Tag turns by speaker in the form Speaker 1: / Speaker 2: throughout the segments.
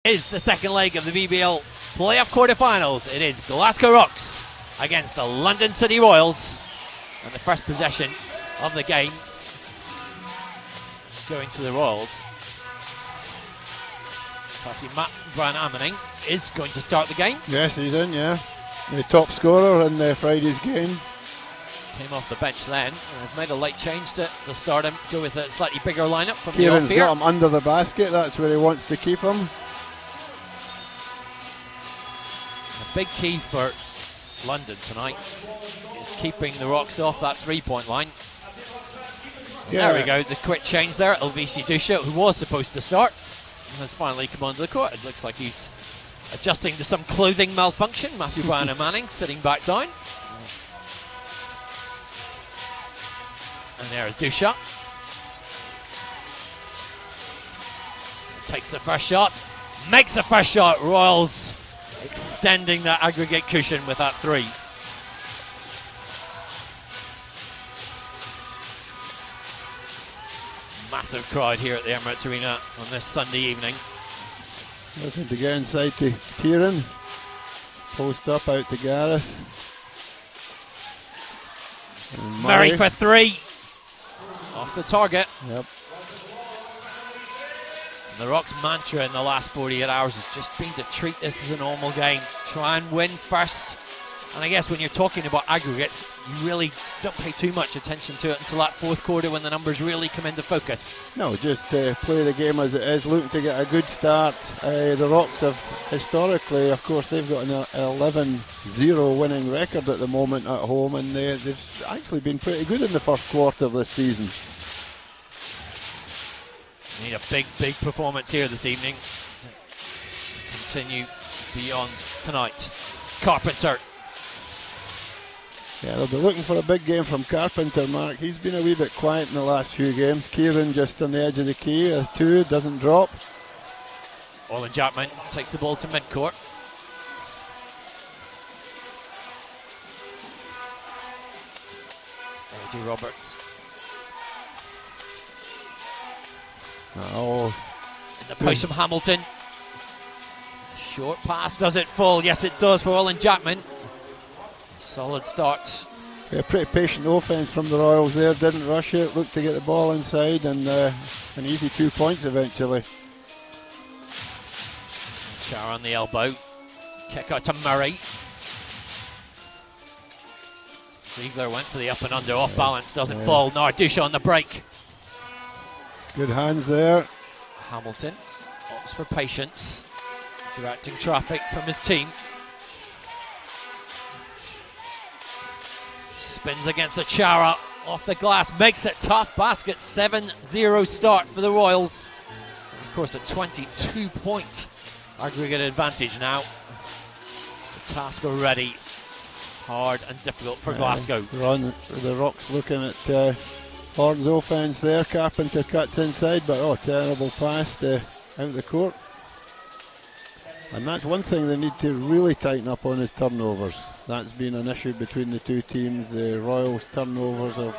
Speaker 1: is the second leg of the BBL playoff quarterfinals. It is Glasgow Rocks against the London City Royals, and the first possession of the game going to the Royals. Matt Van Amening is going to start the game.
Speaker 2: Yes, he's in, yeah. The top scorer in Friday's game.
Speaker 1: Came off the bench then, and they've made a late change to start him. Go with a slightly bigger lineup from
Speaker 2: Kieran's
Speaker 1: the off here.
Speaker 2: got him under the basket, that's where he wants to keep him.
Speaker 1: A big key for London tonight is keeping the Rocks off that three-point line. Yeah. There we go, the quick change there. Elvisi Dusha, who was supposed to start, has finally come onto the court. It looks like he's adjusting to some clothing malfunction. Matthew Van Manning sitting back down. And there is Dusha. Takes the first shot, makes the first shot. Royals extending that aggregate cushion with that three. Massive crowd here at the Emirates Arena on this Sunday evening.
Speaker 2: Looking to get inside to Kieran. Post up out to Gareth.
Speaker 1: Murray for three. Off the target.
Speaker 2: Yep.
Speaker 1: And the Rocks' mantra in the last 48 hours has just been to treat this as a normal game. Try and win first. And I guess when you're talking about aggregates, you really don't pay too much attention to it until that fourth quarter when the numbers really come into focus.
Speaker 2: No, just play the game as it is, looking to get a good start. The Rocks have historically, of course, they've got an 11-0 winning record at the moment at home, and they've actually been pretty good in the first quarter of this season.
Speaker 1: Need a big performance here this evening to continue beyond tonight. Carpenter.
Speaker 2: Yeah, they'll be looking for a big game from Carpenter, Mark. He's been a wee bit quiet in the last few games. Kieran just on the edge of the key, a two, doesn't drop.
Speaker 1: Olin Jackman takes the ball to midcourt. A.J. Roberts.
Speaker 2: Oh.
Speaker 1: In the post from Hamilton. Short pass, does it fall? Yes, it does for Olin Jackman. Solid start.
Speaker 2: Yeah, pretty patient offense from the Royals there. Didn't rush it, looked to get the ball inside, and an easy 2 points eventually.
Speaker 1: Char on the elbow. Kick out to Murray. Ziegler went for the up and under, off balance, doesn't fall. Nardusha on the break.
Speaker 2: Good hands there.
Speaker 1: Hamilton opts for patience, directing traffic from his team. Spins against the Chara, off the glass, makes it tough. Basket, 7-0 start for the Royals. And of course, a 22-point aggregate advantage now. The task already hard and difficult for Glasgow.
Speaker 2: The Rocks looking at Horton's offense there. Carpenter cuts inside, but terrible pass out the court. And that's one thing they need to really tighten up on is turnovers. That's been an issue between the two teams. The Royals' turnovers have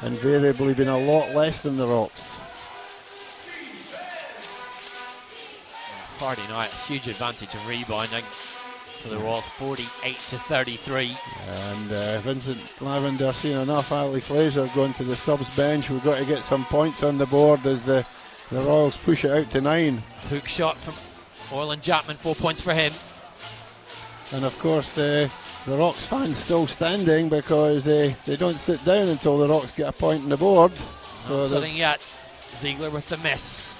Speaker 2: invariably been a lot less than the Rocks.
Speaker 1: Friday night, a huge advantage in rebounding for the Royals, 48-33.
Speaker 2: And Vincent Lavender seen enough. Ali Fraser going to the subs bench. We've got to get some points on the board as the Royals push it out to 9.
Speaker 1: Hook shot from Olin Jackman, 4 points for him.
Speaker 2: And of course the Rocks fans still standing because they don't sit down until the Rocks get a point on the board.
Speaker 1: Not sitting yet. Ziegler with the miss.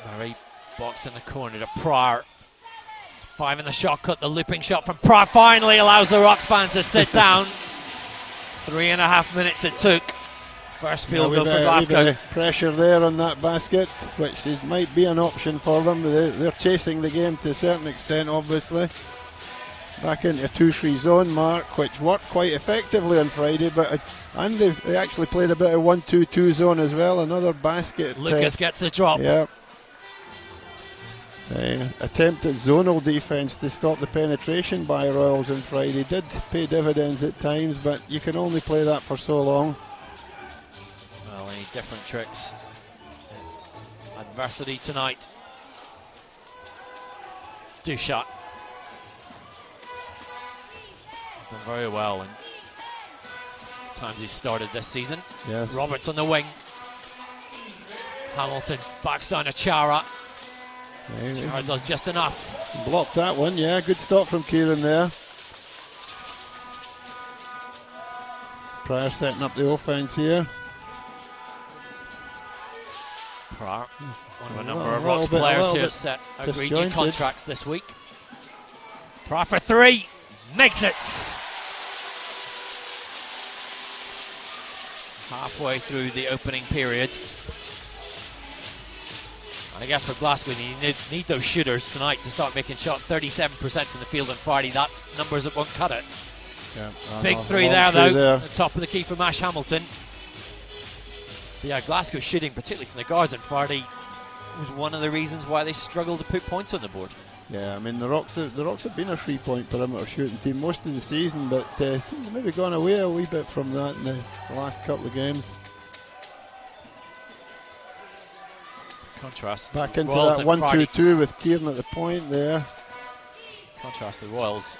Speaker 1: Murray box in the corner to Pryor. 5 in the shot cut. The looping shot from Pryor finally allows the Rocks fans to sit down. 3.5 minutes it took. First field goal for Glasgow.
Speaker 2: Pressure there on that basket, which might be an option for them. They're chasing the game to a certain extent, obviously. Back into a 2-3 zone, Mark, which worked quite effectively on Friday, and they actually played a bit of 1-2-2 zone as well. Another basket.
Speaker 1: Lucas gets the drop.
Speaker 2: Yeah. Attempted zonal defence to stop the penetration by Royals on Friday did pay dividends at times, but you can only play that for so long.
Speaker 1: Well, any different tricks, it's a adversity tonight. Dushat has done very well in times he started this season.
Speaker 2: Yes.
Speaker 1: Roberts on the wing. Hamilton backs down to Chara. Chara does just enough.
Speaker 2: Blocked that one, yeah. Good stop from Kieran there. Pryor setting up the offense here.
Speaker 1: Pryor, one of a number of Rocks players who have set agreed new contracts this week. Pryor for three, makes it. Halfway through the opening period. And I guess for Glasgow, you need those shooters tonight to start making shots. 37% from the field on Friday. That numbers that won't cut it.
Speaker 2: Yeah,
Speaker 1: big three there, though. At the top of the key from Ash Hamilton. But yeah, Glasgow shooting, particularly from the guards on Friday, was one of the reasons why they struggled to put points on the board.
Speaker 2: Yeah, I mean the Rocks have been a 3-point perimeter shooting team most of the season, but seems to maybe gone away a wee bit from that in the last couple of games.
Speaker 1: Contrast
Speaker 2: back into
Speaker 1: Royals
Speaker 2: that 1-2-2 with Kieran at the point there.
Speaker 1: Contrast the Royals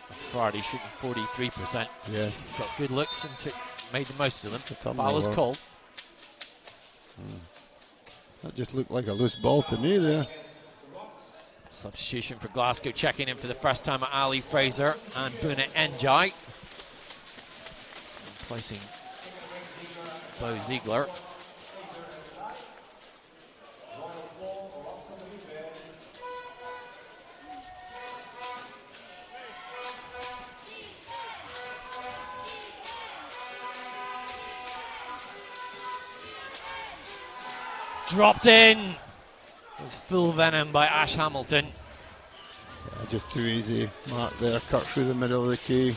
Speaker 1: on Friday shooting 43%.
Speaker 2: Yes,
Speaker 1: got good looks and made the most of them. Foul is called.
Speaker 2: That just looked like a loose ball to me there.
Speaker 1: Substitution for Glasgow, checking in for the first time at Ali Fraser and Buna Njai. Replacing Bo Ziegler. Dropped in with full venom by Ash Hamilton.
Speaker 2: Yeah, just too easy mark there, cut through the middle of the key.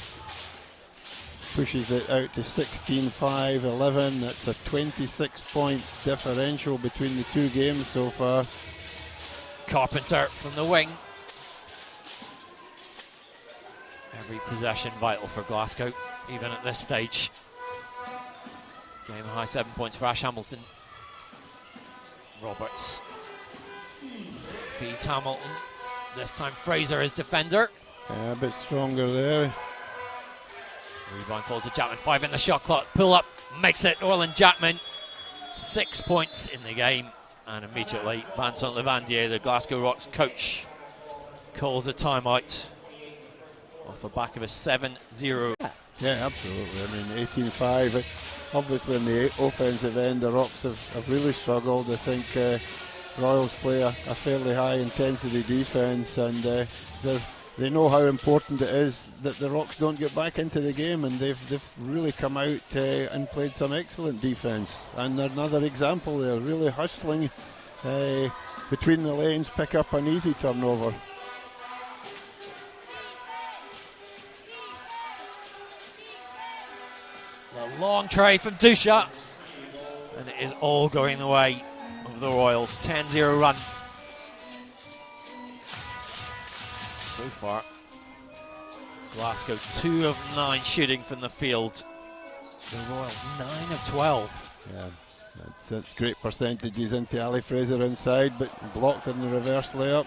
Speaker 2: Pushes it out to 16-5-11. That's a 26-point differential between the two games so far.
Speaker 1: Carpenter from the wing. Every possession vital for Glasgow, even at this stage. Game high 7 points for Ash Hamilton. Roberts feeds Hamilton. This time Fraser is defender.
Speaker 2: Yeah, a bit stronger there.
Speaker 1: Rebound falls to Jackman. 5 in the shot clock. Pull up, makes it. Orland Jackman. 6 points in the game. And immediately Vincent Levandier, the Glasgow Rocks coach, calls a timeout off the back of a 7-0.
Speaker 2: Yeah, absolutely. I mean, 18-5. Obviously, in the offensive end, the Rocks have really struggled. I think Royals play a fairly high-intensity defence, and they know how important it is that the Rocks don't get back into the game, and they've really come out and played some excellent defence. And another example, they're really hustling between the lanes, pick up an easy turnover.
Speaker 1: A long try from Dushat, and it is all going the way of the Royals. 10-0 run so far. Glasgow 2 of 9 shooting from the field. The Royals 9 of 12.
Speaker 2: Yeah, that's great percentages into Ali Fraser inside, but blocked in the reverse layup.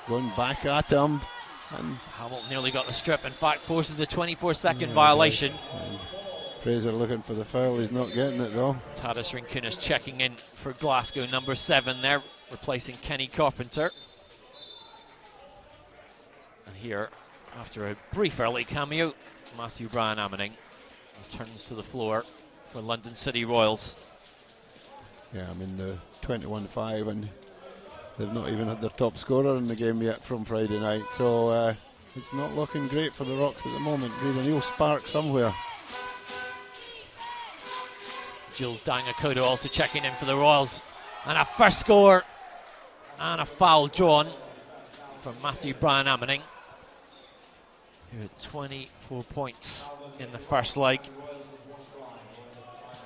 Speaker 2: Going back at him. And
Speaker 1: Hamilton nearly got the strip, in fact forces the 24-second violation.
Speaker 2: Fraser looking for the foul, he's not getting it though.
Speaker 1: Tadas Rinkunas checking in for Glasgow, number 7 there, replacing Kenny Carpenter. And here, after a brief early cameo, Matthew Bryan Ammoning returns to the floor for London City Royals.
Speaker 2: Yeah, I mean the 21-5, and they've not even had their top scorer in the game yet from Friday night, so it's not looking great for the Rocks at the moment. Need a new spark somewhere.
Speaker 1: Jules Dangakoto also checking in for the Royals, and a first score and a foul drawn from Matthew Bryan Ammoning, who had 24 points in the first leg.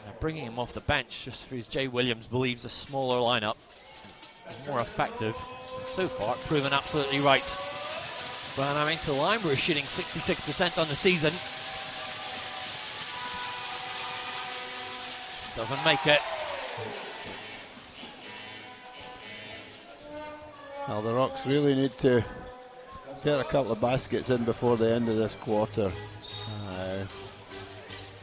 Speaker 1: They're bringing him off the bench just because Jay Williams believes a smaller lineup more effective, and so far proven absolutely right. But I mean, to the line, we're shooting 66% on the season. Doesn't make it.
Speaker 2: Well, the Rocks really need to get a couple of baskets in before the end of this quarter.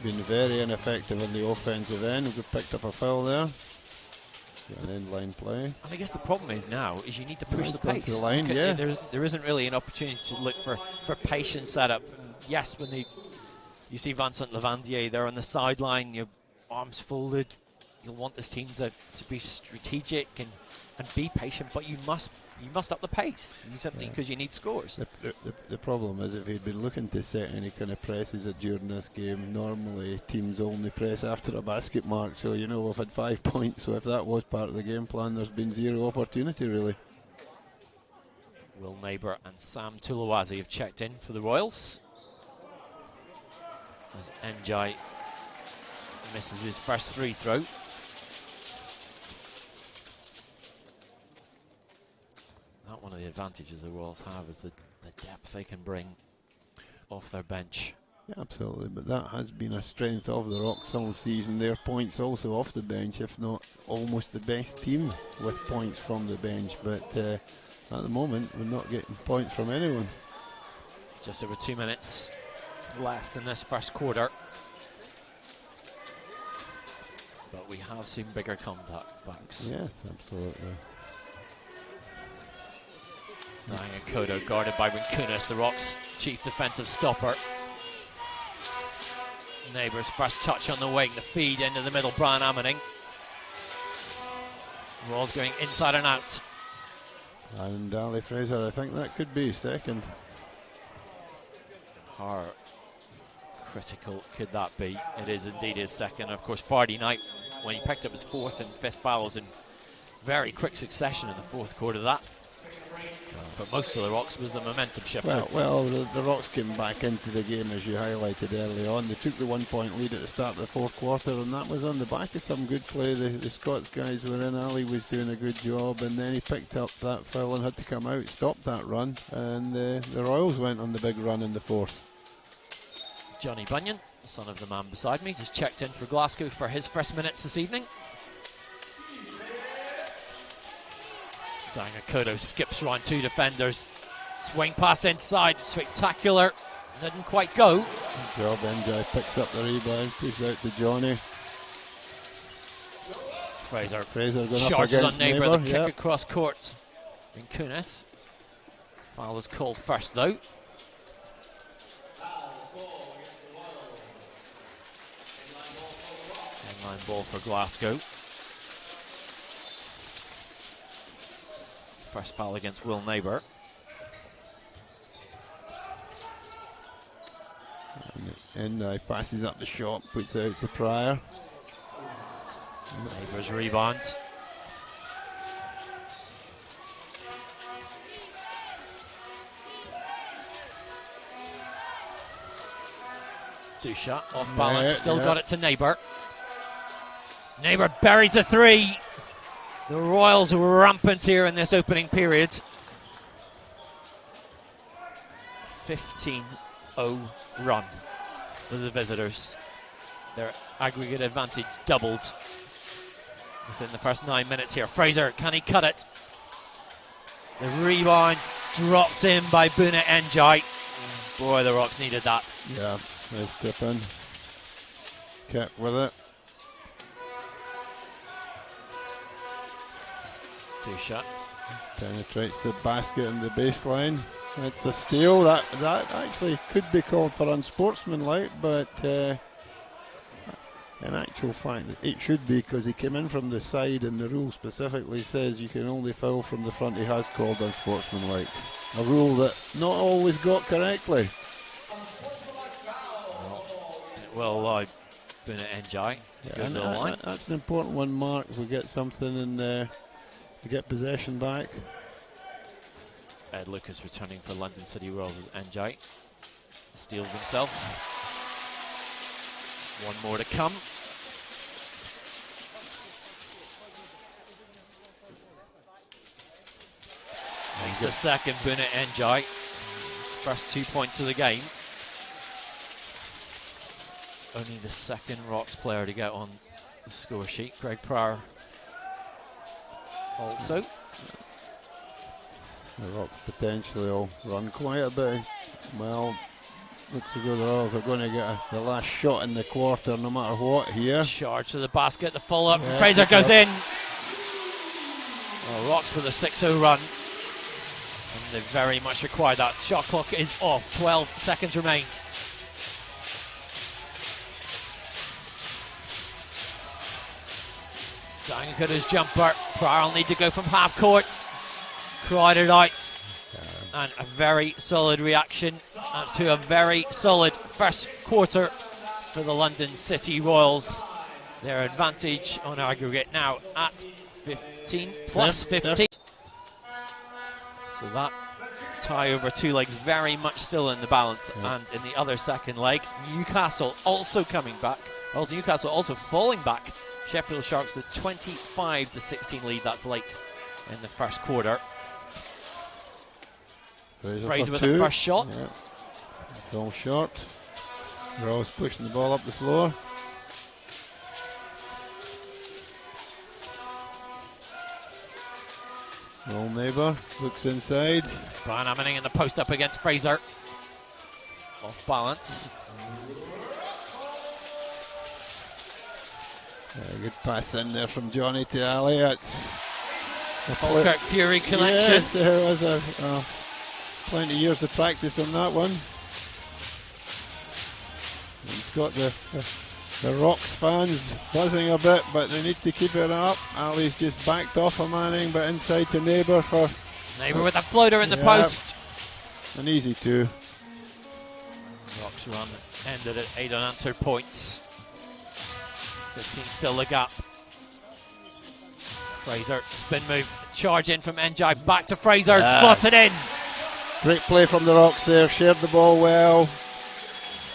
Speaker 2: Been very ineffective in the offensive end. We've picked up a foul there. An in-line play.
Speaker 1: And I guess the problem is now is you need to push the
Speaker 2: To
Speaker 1: pace.
Speaker 2: the line, yeah.
Speaker 1: There isn't really an opportunity to look for patient setup. Yes, when you see Vincent Lavandier there on the sideline, your arms folded, you'll want this team to be strategic and be patient, but you must up the pace. You simply because you need scores.
Speaker 2: The problem is if he'd been looking to set any kind of presses during this game, normally teams only press after a basket mark. So we've had 5 points. So if that was part of the game plan, there's been zero opportunity really.
Speaker 1: Will Neighbour and Sam Tulawazi have checked in for the Royals. As Njai misses his first free throw. Not one of the advantages the Royals have is the depth they can bring off their bench.
Speaker 2: Yeah, absolutely, but that has been a strength of the Rocks all season. Their points also off the bench, if not almost the best team with points from the bench. But at the moment, we're not getting points from anyone.
Speaker 1: Just over 2 minutes left in this first quarter. But we have seen bigger comebacks.
Speaker 2: Yes, absolutely.
Speaker 1: Kodo guarded by Rinkunas, the Rocks' chief defensive stopper. Neighbour's first touch on the wing, the feed into the middle, Brian Ammoning. Royals going inside and out.
Speaker 2: And Ali Fraser, I think that could be second.
Speaker 1: How critical could that be? It is indeed his second. Of course, Friday night, when he picked up his fourth and fifth fouls in very quick succession in the fourth quarter, that for most of the Rocks was the momentum shifter.
Speaker 2: Well, the Rocks came back into the game as you highlighted early on. They took the 1 point lead at the start of the fourth quarter, and that was on the back of some good play. The Scots guys were in. Ali was doing a good job, and then he picked up that foul and had to come out, stop that run, and the Royals went on the big run in the fourth.
Speaker 1: Johnny Bunyan, son of the man beside me, just checked in for Glasgow for his first minutes this evening. Kodo skips around two defenders. Swing pass inside, spectacular. Didn't quite go.
Speaker 2: Good job, Njai picks up the rebound, puts out to Johnny.
Speaker 1: Fraser
Speaker 2: going
Speaker 1: charges
Speaker 2: up
Speaker 1: on Neighbour, the kick
Speaker 2: yep.
Speaker 1: across court. Rinkunas. Foul was called first though. Inline ball for Glasgow. First foul against Will Neighbour.
Speaker 2: And passes up the shot, puts out to Pryor.
Speaker 1: Neighbour's rebound. Dusha off balance, still got it to Neighbour. Neighbour buries the three. The Royals were rampant here in this opening period. 15-0 run for the visitors. Their aggregate advantage doubled within the first 9 minutes here. Fraser, can he cut it? The rebound dropped in by Buna Njai. Boy, the Rocks needed that.
Speaker 2: Yeah, nice tip in. Kept with it.
Speaker 1: Dusha
Speaker 2: penetrates the basket and the baseline. It's a steal. That actually could be called for unsportsmanlike, but in actual fact it should be, because he came in from the side and the rule specifically says you can only foul from the front. He has called unsportsmanlike, a rule that not always got correctly.
Speaker 1: Well, Buna Njai.
Speaker 2: That's an important one, Mark. We get something and to get possession back.
Speaker 1: Ed Lucas returning for London City Royals as Njai steals himself. One more to come. Makes the second, Buna Njai. First 2 points of the game. Only the second Rocks player to get on the score sheet. Greg Pryor also.
Speaker 2: The Rocks potentially will run quite a bit. Well, looks as though the Royals are going to get the last shot in the quarter no matter what here.
Speaker 1: Charge to the basket, the follow up from Fraser goes in. Well, Rocks with a 6-0 run. And they very much require that. Shot clock is off, 12 seconds remain. Dangakuda's jumper. Pryor will need to go from half court. Crowded out. And a very solid reaction to a very solid first quarter for the London City Royals. Their advantage on aggregate now at 15 plus 15. So that tie over two legs very much still in the balance. And in the other second leg, Newcastle also coming back. Newcastle also falling back. Sheffield Sharks with a 25-16 lead. That's late in the first quarter. Fraser with the first shot.
Speaker 2: Yeah. Fell short. Ross pushing the ball up the floor. Roll neighbour looks inside.
Speaker 1: Brian Ammoning in the post up against Fraser. Off balance.
Speaker 2: Good pass in there from Johnny to Ali. That's
Speaker 1: Falkirk Fury collection.
Speaker 2: Yes, there was plenty of years of practice on that one. He's got the Rocks fans buzzing a bit, but they need to keep it up. Ali's just backed off of Manning, but inside to Neighbour for...
Speaker 1: Neighbour with a floater in the post.
Speaker 2: An easy two.
Speaker 1: Rocks run ended at 8 unanswered points. 15 still the gap. Fraser, spin move, charge in from Njai, back to Fraser, slotted in.
Speaker 2: Great play from the Rocks there, shared the ball well.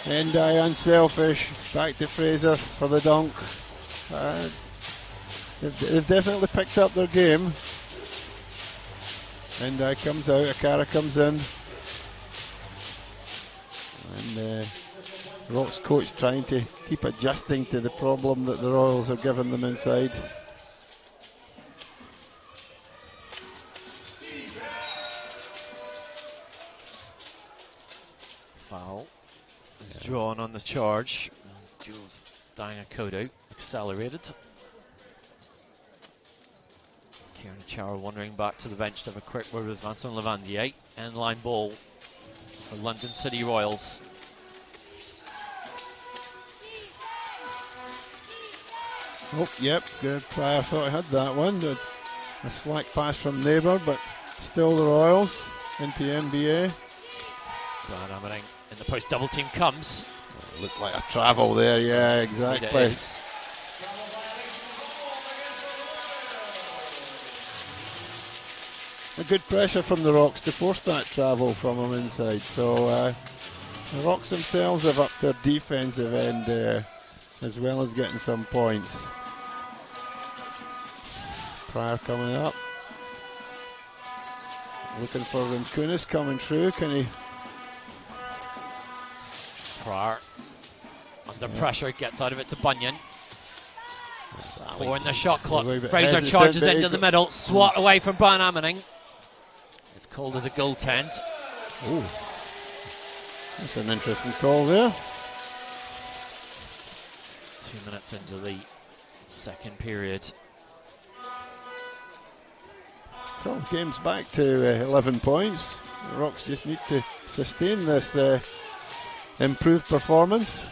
Speaker 2: Njai unselfish, back to Fraser for the dunk. They've definitely picked up their game. Njai comes out, Akara comes in. And Rocks coach trying to keep adjusting to the problem that the Royals are giving them inside.
Speaker 1: Foul is drawn on the charge. Jules Dangakuda accelerated. Kieran Chara wandering back to the bench to have a quick word with Vincent Lavandier. End line ball for London City Royals.
Speaker 2: Oh, yep, good. Pryor thought I had that one. A slack pass from Neighbour, but still the Royals into the NBA.
Speaker 1: Brian Ammoning in the post double team comes.
Speaker 2: Looked like a travel there, yeah, exactly. A good pressure from the Rocks to force that travel from them inside. So the Rocks themselves have upped their defensive end as well as getting some points. Pryor coming up. Looking for Rinkunis coming through. Can he?
Speaker 1: Pryor under pressure, gets out of it to Bunyan. 4 in the shot clock. Fraser charges into the middle. Swat away from Brian Ammoning. It's called as a goaltend.
Speaker 2: Ooh, that's an interesting call there.
Speaker 1: 2 minutes into the second period.
Speaker 2: So game's back to 11 points. The Rocks just need to sustain this improved performance.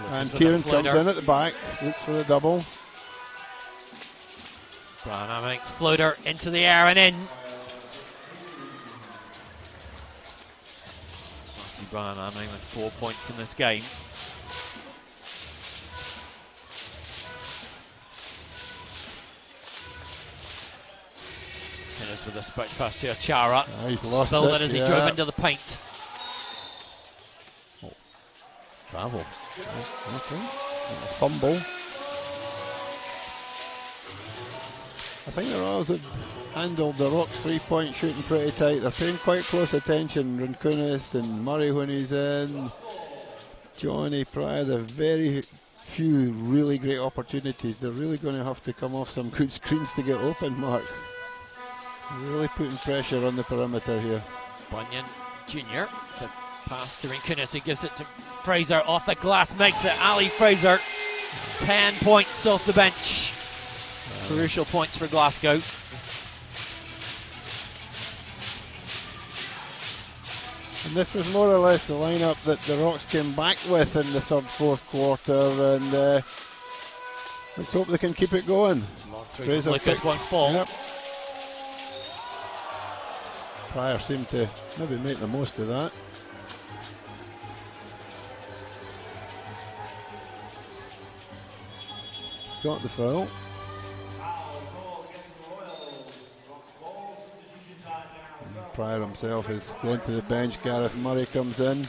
Speaker 2: And Kieran comes in at the back, looks for the double.
Speaker 1: Brian Ammoning, floater into the air and in. Matthew Brian Ammoning with 4 points in this game. Finners with a stretch pass to Chara.
Speaker 2: He's lost
Speaker 1: Spilled
Speaker 2: it
Speaker 1: as he drove into the paint.
Speaker 2: Travel. Okay. A fumble. I think the Royals have handled the Rocks 3-point shooting pretty tight. They're paying quite close attention. Rinkunis and Murray when he's in. Johnny Pryor, they're very few really great opportunities. They're really going to have to come off some good screens to get open, Mark. Really putting pressure on the perimeter here.
Speaker 1: Bunyan Jr. The pass to Rinkunis, who gives it to Fraser off the glass, makes it. Ali Fraser, 10 points off the bench. Crucial points for Glasgow.
Speaker 2: And this was more or less the lineup that the Rocks came back with in the third, fourth quarter, and let's hope they can keep it going.
Speaker 1: Long three from Lucas, won't fall.
Speaker 2: Yep. Pryor seemed to maybe make the most of that. He's got the foul. Pryor himself is going to the bench. Gareth Murray comes in.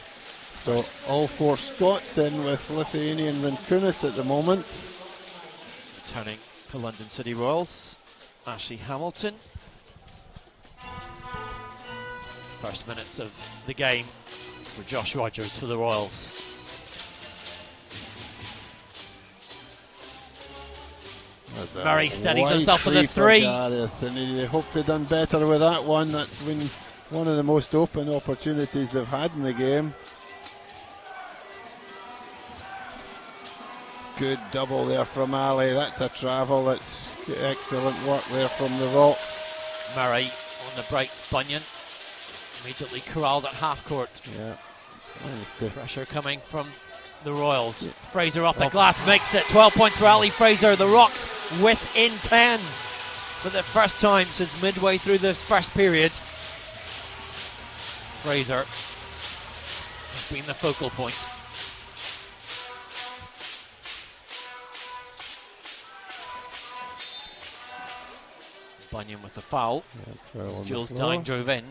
Speaker 2: So all four Scots in with Lithuanian Rinkunis at the moment.
Speaker 1: Returning for London City Royals, Ashley Hamilton. First minutes of the game for Josh Rogers for the Royals. Murray steadies himself for the three.
Speaker 2: Gareth, and he hoped he'd done better with that one. That's been one of the most open opportunities they've had in the game. Good double there from Ali. That's a travel. That's excellent work there from the Rocks.
Speaker 1: Murray on the break. Bunyan immediately corralled at half court.
Speaker 2: Yeah.
Speaker 1: Pressure coming from the Royals. Yeah. Fraser off the glass makes it. 12 points for Ali Fraser. The Rocks within 10 for the first time since midway through this first period. Fraser has been the focal point. Bunyan with the foul. Yeah, as Jules Dine drove in.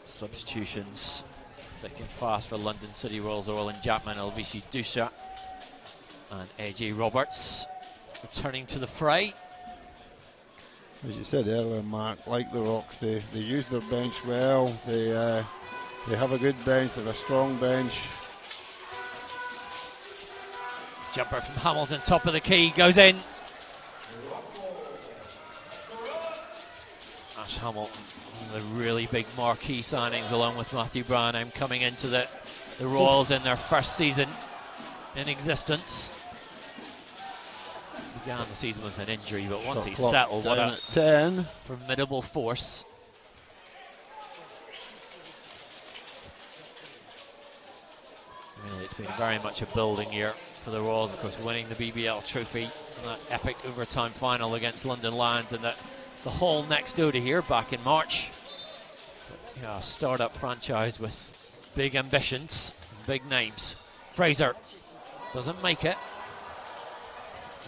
Speaker 1: Substitutions thick and fast for London City Royals. Orlin Jackman, Elvisi Dusha and AJ Roberts returning to the fray.
Speaker 2: As you said earlier, Mark, like the Rocks, they use their bench well. They have a good bench, they have a strong bench.
Speaker 1: Jumper from Hamilton, top of the key, goes in. Ash Hamilton, the really big marquee signings along with Matthew Branham coming into the Royals in their first season in existence. Began the season with an injury, but once he's settled, what a
Speaker 2: 10.
Speaker 1: Formidable force. Really, it's been very much a building year for the Royals, of course, winning the BBL trophy in that epic overtime final against London Lions and the whole next door to here back in March. But, yeah, a start-up franchise with big ambitions, big names. Fraser doesn't make it.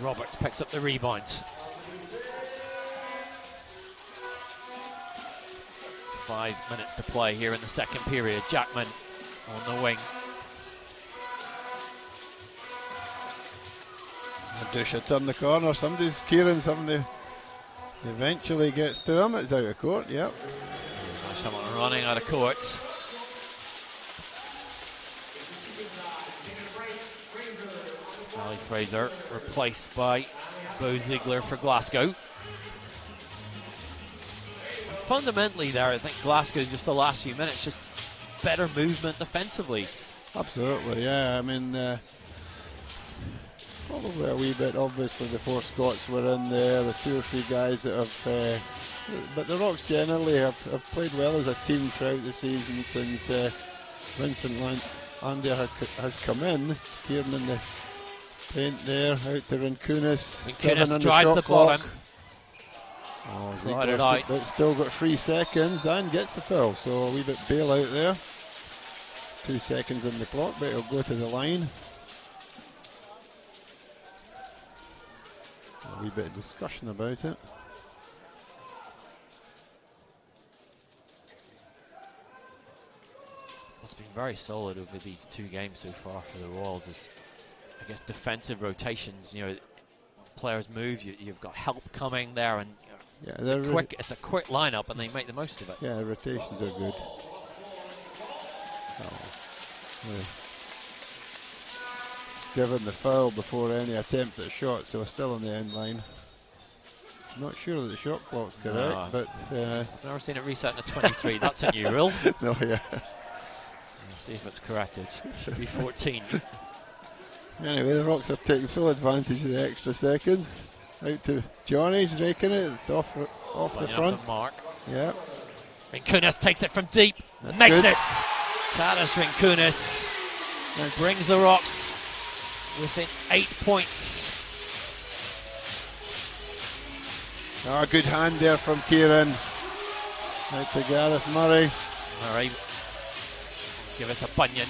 Speaker 1: Roberts picks up the rebound. 5 minutes to play here in the second period. Jackman on the wing.
Speaker 2: Dusha turn the corner. Somebody eventually gets to him. It's out of court, yep.
Speaker 1: Someone running out of court. Ali Fraser replaced by Bo Ziegler for Glasgow. Fundamentally there, I think Glasgow, just the last few minutes, just better movement defensively.
Speaker 2: Absolutely, yeah. I mean, probably a wee bit, obviously, the four Scots were in there, the 2 or 3 guys that have, but the Rocks generally have played well as a team throughout the season since Vincent Landia has come in. Kieran in the paint there, out to Rinkunis.
Speaker 1: Rinkunis drives the bottom.
Speaker 2: But still got 3 seconds and gets the foul, so a wee bit bail out there. 2 seconds on the clock, but it'll go to the line. A wee bit of discussion about it.
Speaker 1: What's been very solid over these 2 games so far for the Royals is, I guess, defensive rotations. You know, players move, you've got help coming there, and it's a quick lineup, and they make the most of it.
Speaker 2: Yeah, rotations are good. given the foul before any attempt at a shot, so still on the end line. Not sure that the shot clock's correct,
Speaker 1: No.
Speaker 2: but
Speaker 1: I've never seen it reset in a 23. That's a new rule.
Speaker 2: no, yeah.
Speaker 1: Let's see if it's corrected. Should be 14.
Speaker 2: Anyway, the Rocks have taken full advantage of the extra seconds. Out to Johnny's raking it. It's off the front.
Speaker 1: Off the mark.
Speaker 2: Yeah.
Speaker 1: Rinkunas takes it from deep.
Speaker 2: That's
Speaker 1: makes
Speaker 2: good.
Speaker 1: it. Tadas Rinkunas brings the Rocks within 8 points.
Speaker 2: Oh, good hand there from Kieran. Out to Gareth Murray.
Speaker 1: Murray. Give it to Bunyan.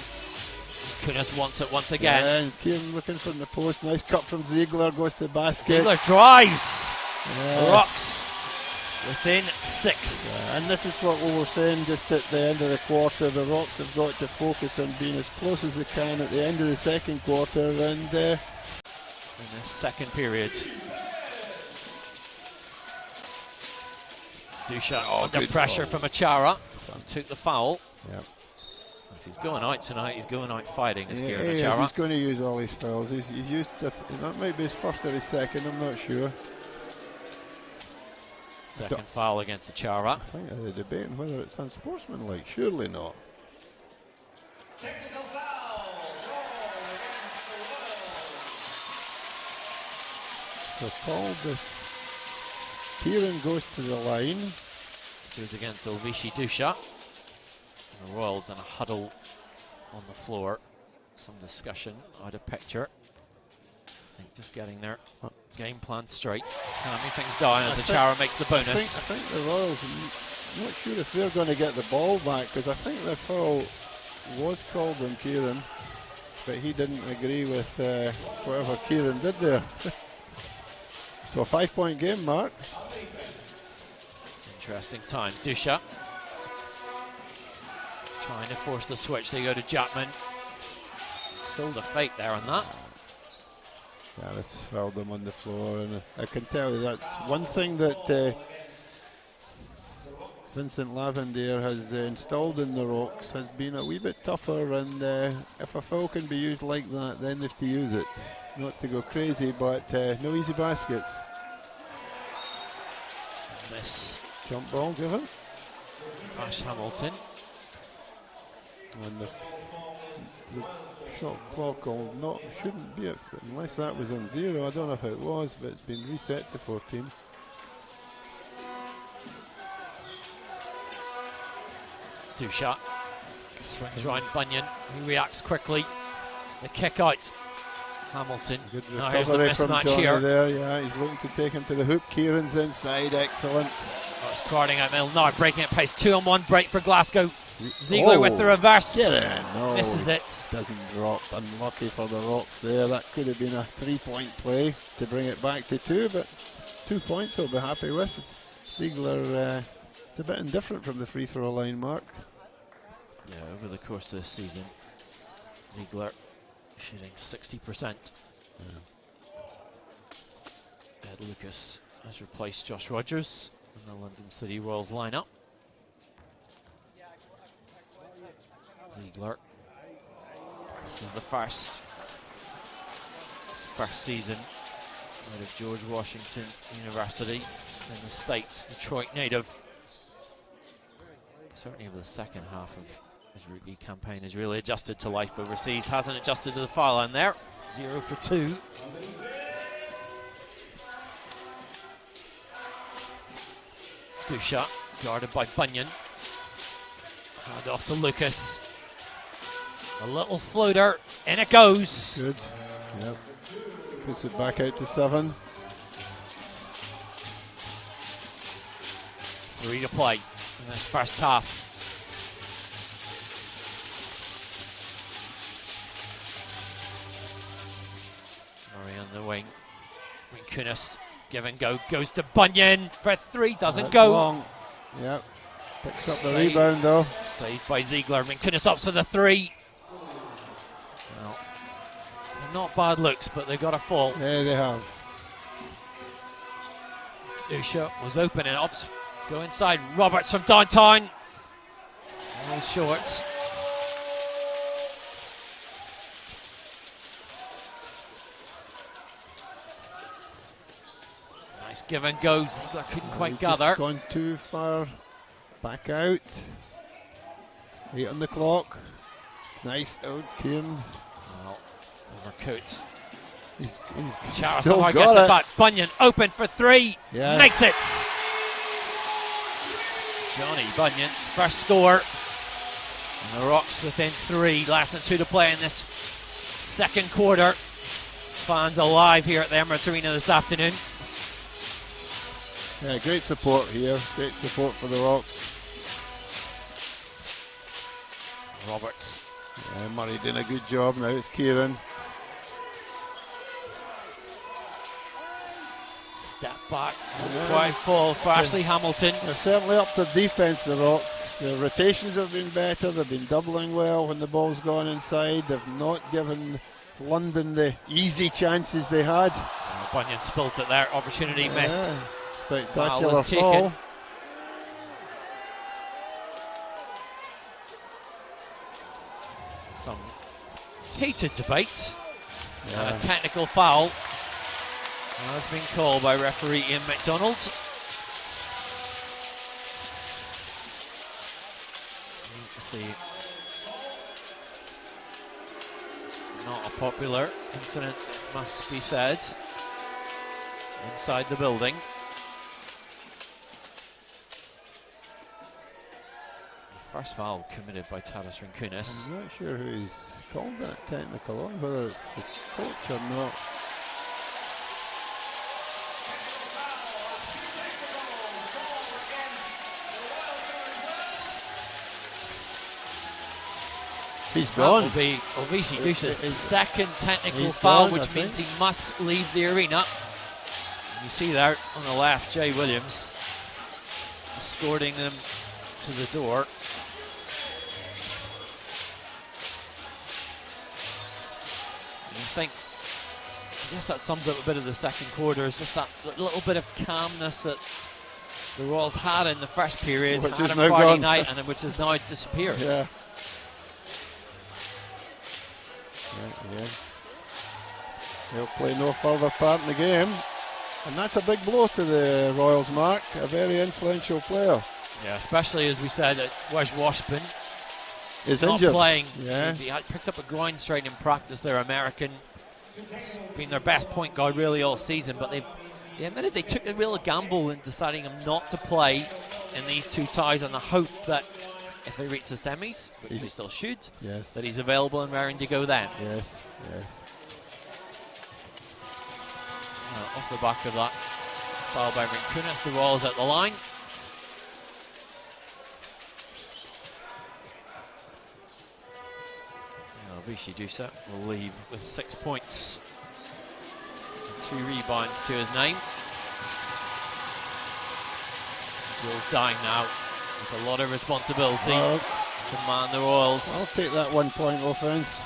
Speaker 1: Rinkunas wants it once again.
Speaker 2: Yeah, and Kieran looking from the post. Nice cut from Ziegler. Goes to the basket.
Speaker 1: Ziegler drives.
Speaker 2: Yes.
Speaker 1: Rocks within 6.
Speaker 2: Yeah, and this is what we were saying just at the end of the quarter. The Rocks have got to focus on being as close as they can at the end of the second quarter. And
Speaker 1: in the second period. Dusha under pressure from Achara. Took the foul.
Speaker 2: Yep.
Speaker 1: If he's going out tonight, he's going out fighting, is Kieran
Speaker 2: He is.
Speaker 1: Achara.
Speaker 2: He's going to use all his fouls. He's used that might be his first or his second, I'm not sure.
Speaker 1: Second foul against Achara.
Speaker 2: I think they're debating whether it's unsportsmanlike. Surely not.
Speaker 3: Technical foul.
Speaker 2: So called. Kieran goes to the line.
Speaker 1: Goes against Elvishi Dusha. The Royals in a huddle on the floor. Some discussion out of picture. I think just getting their game plan straight. Calming things down as Achara makes the bonus.
Speaker 2: I think the Royals, I'm not sure if they're going to get the ball back, because I think the foul was called on Kieran, but he didn't agree with whatever Kieran did there. So a 5-point game, Mark.
Speaker 1: Interesting times. Dusha trying to force the switch. They go to Chapman. Sold a fake there on that.
Speaker 2: Yeah, that's fouled them on the floor, and I can tell you that's one thing that Vincent Lavendier has installed in the Rocks has been a wee bit tougher, and if a foul can be used like that, then they have to use it. Not to go crazy, but no easy baskets.
Speaker 1: Miss.
Speaker 2: Jump ball given.
Speaker 1: Ash Hamilton.
Speaker 2: And the shot clock shouldn't be, unless that was on 0. I don't know if it was, but it's been reset to 14.
Speaker 1: Dusha swings round Bunyan, who reacts quickly. The kick out. Hamilton.
Speaker 2: Good
Speaker 1: Now here's the
Speaker 2: recovery from
Speaker 1: mismatch
Speaker 2: Johnny
Speaker 1: here.
Speaker 2: there. Yeah, he's looking to take him to the hoop. Kieran's inside, excellent.
Speaker 1: Oh, it's crowding out middle. Now breaking at pace. 2-on-1 break for Glasgow. Ziegler with the reverse.
Speaker 2: Get in. No,
Speaker 1: Misses it.
Speaker 2: Doesn't drop. Unlucky for the Rocks there. That could have been a 3-point play to bring it back to 2, but 2 points they'll be happy with. Ziegler is a bit indifferent from the free throw line, Mark.
Speaker 1: Yeah, over the course of the season, Ziegler shooting 60%. Ed Lucas has replaced Josh Rogers in the London City Royals lineup. Ziegler. This is the first season out of George Washington University in the States, Detroit native. Certainly over the second half of his rookie campaign has really adjusted to life overseas. Hasn't adjusted to the foul line there. 0 for 2. Dusha guarded by Bunyan. Hand off to Lucas. A little floater, in it goes.
Speaker 2: Good. Yep. Puts it back out to 7.
Speaker 1: 3 to play in this first half. Murray on the wing. Rinkunas, give and go, goes to Bunyan for 3, doesn't
Speaker 2: That's
Speaker 1: go.
Speaker 2: long. Yep. Picks up the rebound though.
Speaker 1: Saved by Ziegler. Rinkunas up for the 3. Well, they're not bad looks, but they've got a fall.
Speaker 2: There they have.
Speaker 1: Dusha was open and ups. Go inside. Roberts from downtown. A little short. Nice give and go. Ziegler couldn't quite
Speaker 2: He's
Speaker 1: gather.
Speaker 2: Just gone too far. Back out. 8 on the clock. Nice out, Kieran.
Speaker 1: Well, overcooked.
Speaker 2: He's
Speaker 1: Chara
Speaker 2: still
Speaker 1: somehow
Speaker 2: got
Speaker 1: gets
Speaker 2: it.
Speaker 1: it back. Bunyan open for 3.
Speaker 2: Yeah.
Speaker 1: Makes it. Johnny Bunyan's first score. And the Rocks within 3. Less than 2 to play in this second quarter. Fans alive here at the Emirates Arena this afternoon.
Speaker 2: Yeah, great support here. Great support for the Rocks.
Speaker 1: Roberts.
Speaker 2: Yeah, Murray doing a good job. Now it's Kieran.
Speaker 1: Step back.
Speaker 2: Yeah.
Speaker 1: Quite full for Ashley Hamilton.
Speaker 2: They're certainly up to defence, the Rocks. Their rotations have been better. They've been doubling well when the ball's gone inside. They've not given London the easy chances they had.
Speaker 1: Oh, Bunyan spilt it there. Opportunity missed.
Speaker 2: Spectacular
Speaker 1: Foul was
Speaker 2: fall.
Speaker 1: taken. Some heated debate and a technical foul has been called by referee Ian McDonald. Let's see. Not a popular incident, it must be said, inside the building. First foul committed by Taras Rinkunis.
Speaker 2: I'm not sure who's called that technical on, whether it's the coach or not. He's gone.
Speaker 1: That will be Ovisi Dusha's second technical
Speaker 2: He's
Speaker 1: foul,
Speaker 2: gone,
Speaker 1: which means he must leave the arena. You see there on the left, Jay Williams escorting them to the door. And you think, I guess that sums up a bit of the second quarter, is just that little bit of calmness that the Royals had in the first period,
Speaker 2: which
Speaker 1: had
Speaker 2: is
Speaker 1: on
Speaker 2: now
Speaker 1: Friday
Speaker 2: gone.
Speaker 1: night, and which has now disappeared.
Speaker 2: Yeah. Yeah. They'll play no further part in the game. And that's a big blow to the Royals, Mark. A very influential player.
Speaker 1: Yeah, especially as we said that Wes Washburn
Speaker 2: Is
Speaker 1: not
Speaker 2: injured.
Speaker 1: playing.
Speaker 2: Yeah.
Speaker 1: He had picked up a groin strain in practice. They're American. It's been their best point guard really all season, but they admitted they took a real gamble in deciding him not to play in these two ties on the hope that if they reach the semis, which they still should,
Speaker 2: Yes.
Speaker 1: that he's available and raring to go then.
Speaker 2: Yes. Yes.
Speaker 1: Off the back of that foul by Rinkunis, the Royals at the line. Vichy Dusa will leave with 6 points and 2 rebounds to his name. Jules dying now with a lot of responsibility to man the Royals.
Speaker 2: I'll take that 1 point offense.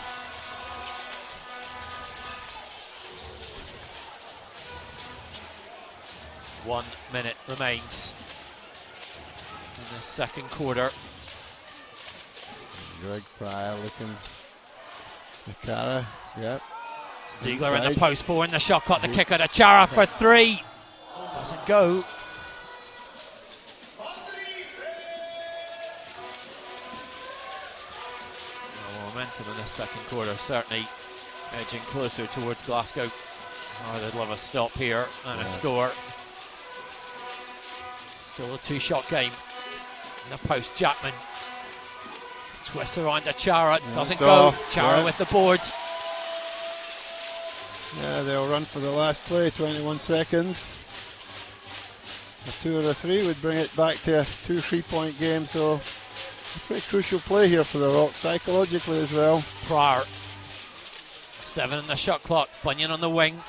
Speaker 1: One minute remains in the second quarter.
Speaker 2: Greg Pryor looking. Nakara, yep.
Speaker 1: Ziegler in
Speaker 2: Inside.
Speaker 1: the post 4 in the shot clock. The kick out of Chara for 3. Doesn't go. Momentum in this second quarter, certainly edging closer towards Glasgow. Oh, they'd love a stop here and a score. Still a 2-shot game. In the post, Jackman twists around to Chara, doesn't go.
Speaker 2: Off.
Speaker 1: Chara with the boards.
Speaker 2: Yeah, they'll run for the last play, 21 seconds. A 2 or a 3 would bring it back to a 2 3-point game, so a pretty crucial play here for the Rocks, psychologically as well.
Speaker 1: Pryor, 7 in the shot clock. Bunyan on the wing.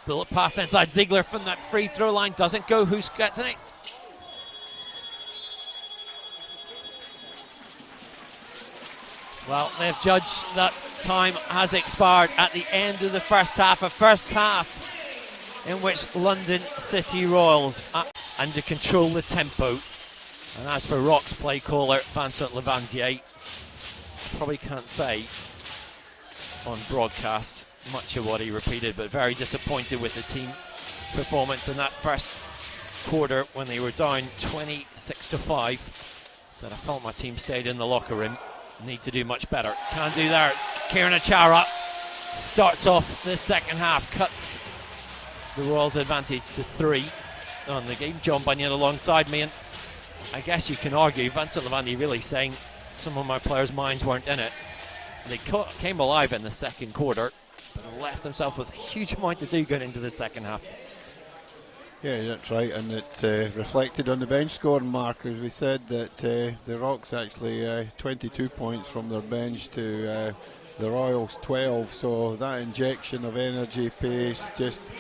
Speaker 1: Bullet pass inside. Ziegler from that free throw line doesn't go. Who's getting it? Well, they've judged that time has expired at the end of the first half. A first half in which London City Royals are under control the tempo. And as for Rocks play caller Vincent Levandier, probably can't say on broadcast much of what he repeated, but very disappointed with the team performance in that first quarter when they were down 26-5. Said, I felt my team stayed in the locker room. Need to do much better. Can't do that. Kieran Achara starts off the second half, cuts the Royals' advantage to 3 on the game. John Bunyan alongside me, and I guess you can argue Vincent Lavandi really saying some of my players' minds weren't in it. They came alive in the second quarter, but left themselves with a huge amount to do going into the second half.
Speaker 2: Yeah, that's right, and it reflected on the bench scoring mark, as we said, that the Rocks actually 22 points from their bench to the Royals 12, so that injection of energy, pace, just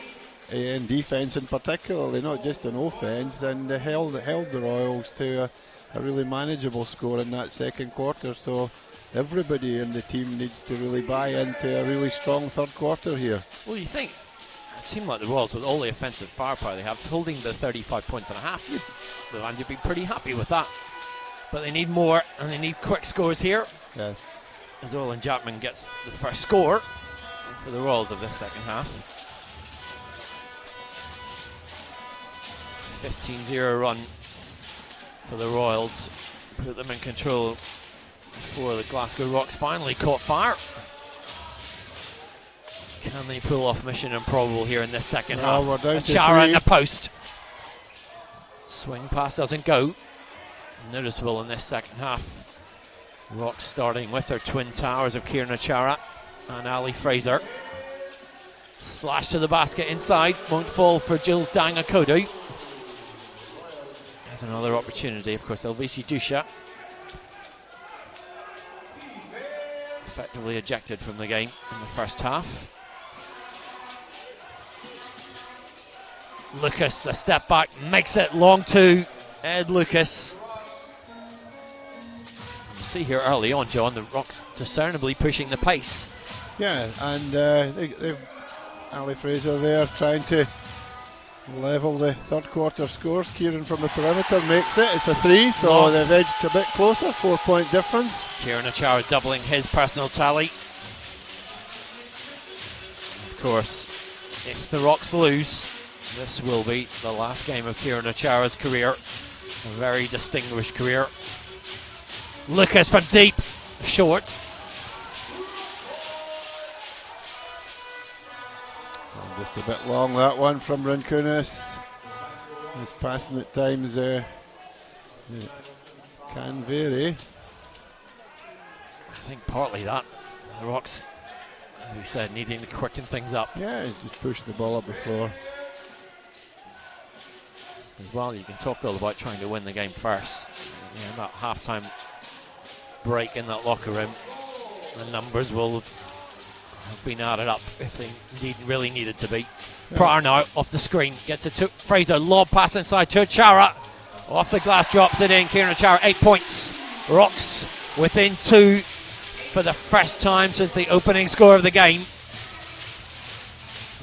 Speaker 2: in defence in particularly, not just in offence, and held the Royals to a really manageable score in that second quarter, so everybody in the team needs to really buy into a really strong third quarter here.
Speaker 1: Well, you think a team like the Royals, with all the offensive firepower they have, holding the 35 points and a half, you'd be pretty happy with that. But they need more, and they need quick scores here.
Speaker 2: Yeah.
Speaker 1: As Olin Jackman gets the first score for the Royals of this second half. 15-0 run for the Royals. Put them in control before the Glasgow Rocks finally caught fire. Can they pull off mission improbable here in this second half?
Speaker 2: We're down to
Speaker 1: Achara
Speaker 2: 3.
Speaker 1: in the post. Swing pass doesn't go. Noticeable in this second half. Rocks starting with their twin towers of Kieran Achara and Ali Fraser. Slash to the basket inside. Won't fall for Jules Dangakodu. There's another opportunity. Of course, Elvisi Dusha effectively ejected from the game in the first half. Lucas, the step back, makes it long to Ed Lucas. You see here early on, John, the Rocks discernibly pushing the pace.
Speaker 2: Yeah, and they've Ali Fraser there trying to level the third quarter scores. Kieran from the perimeter makes it. It's a 3, so they've edged a bit closer. 4-point difference.
Speaker 1: Kieran Achara doubling his personal tally. Of course, if the Rocks lose, this will be the last game of Kieran Achara's career. A very distinguished career. Lucas from deep, short.
Speaker 2: Just a bit long, that one from Rinkunas. His passing at times can vary.
Speaker 1: I think partly that. The Rocks, as we said, needing to quicken things up.
Speaker 2: Yeah, he's just pushing the ball up the floor.
Speaker 1: As well, you can talk all about trying to win the game first. You know, that half-time break in that locker room, the numbers will have been added up if they indeed really needed to be. Yeah. Pryor now off the screen, gets it to Fraser, lob pass inside to Achara. Off the glass, drops it in. Kieran Achara, 8 points. Rocks within 2 for the first time since the opening score of the game.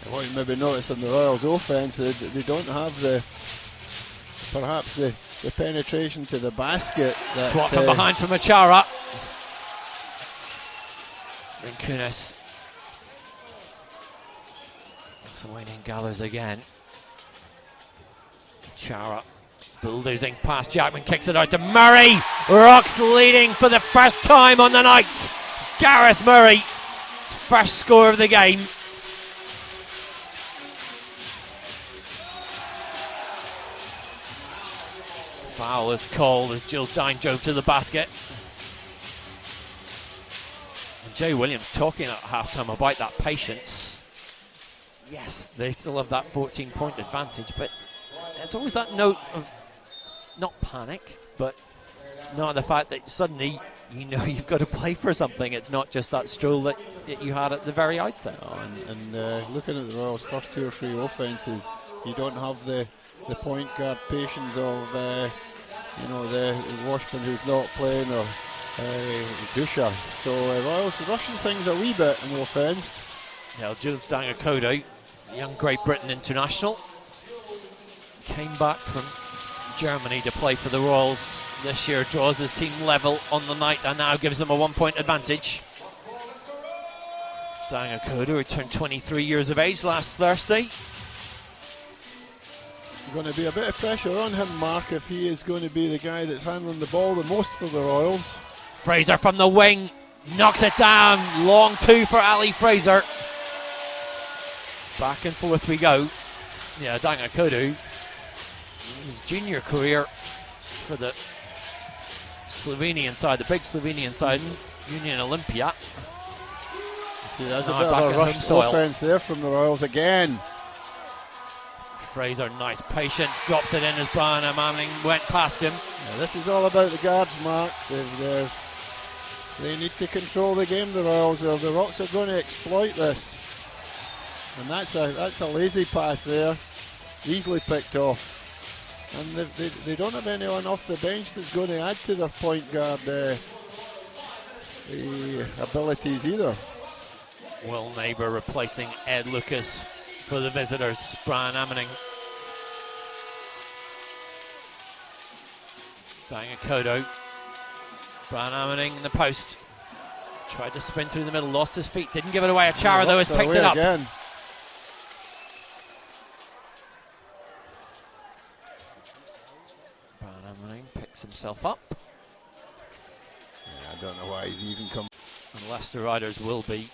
Speaker 2: What you maybe notice in the Royals' offense, they don't have perhaps the penetration to the basket.
Speaker 1: Swat from behind from Achara. Rinkunas. Waiting gathers again. Achara bulldozing past Jackman, kicks it out to Murray. Rocks leading for the first time on the night. Gareth Murray, his first score of the game. Foul is called as Jules Dine drove to the basket. And Jay Williams talking at halftime about that patience. Yes, they still have that 14-point advantage, but there's always that note of not panic, but not the fact that suddenly you know you've got to play for something. It's not just that stroll that you had at the very outset.
Speaker 2: And looking at the Royals' first 2 or 3 offences, you don't have the point guard patience of the Washburn who's not playing, or Dusha. So Royals rushing things a wee bit in the offence.
Speaker 1: Yeah, Jules Dangakodu, young Great Britain international, came back from Germany to play for the Royals this year, draws his team level on the night and now gives them a 1-point advantage. Dangakoda, who turned 23 years of age last Thursday.
Speaker 2: Going to be a bit of pressure on him, Mark, if he is going to be the guy that's handling the ball the most for the Royals.
Speaker 1: Fraser from the wing, knocks it down. Long two for Ali Fraser. Back and forth we go. Yeah, Dangakoda, his junior career for the Slovenian side, the big Slovenian side, Union Olympia.
Speaker 2: See, there's a bit of a rushed offense there from the Royals again.
Speaker 1: Fraser, nice patience, drops it in as Brian Manning went past him.
Speaker 2: Yeah, this is all about the guards, Mark. They need to control the game, the Royals, or the Rocks are going to exploit this. And that's a lazy pass there, easily picked off. And they don't have anyone off the bench that's going to add to their point guard the abilities either.
Speaker 1: Will Neighbour replacing Ed Lucas for the visitors. Brian Ammaning. Dangakoda. Brian Ammaning in the post. Tried to spin through the middle, lost his feet, didn't give it away. Achara though has picked it up.
Speaker 2: Again.
Speaker 1: Brian Ammaning picks himself up.
Speaker 2: Yeah, I don't know why he's even come.
Speaker 1: And Leicester Riders will be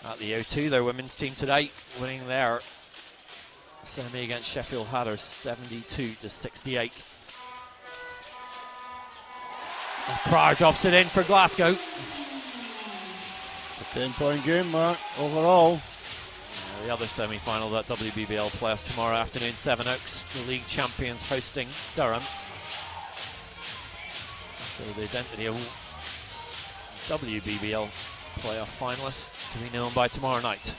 Speaker 1: at the O2, their women's team today, winning their semi against Sheffield Hatters 72-68. And Pryor drops it in for Glasgow.
Speaker 2: It's a 10-point game, Mark, overall.
Speaker 1: The other semi-final of that WBBL playoffs tomorrow afternoon, Sevenoaks, the league champions hosting Durham. So the identity of WBBL playoff finalists to be known by tomorrow night.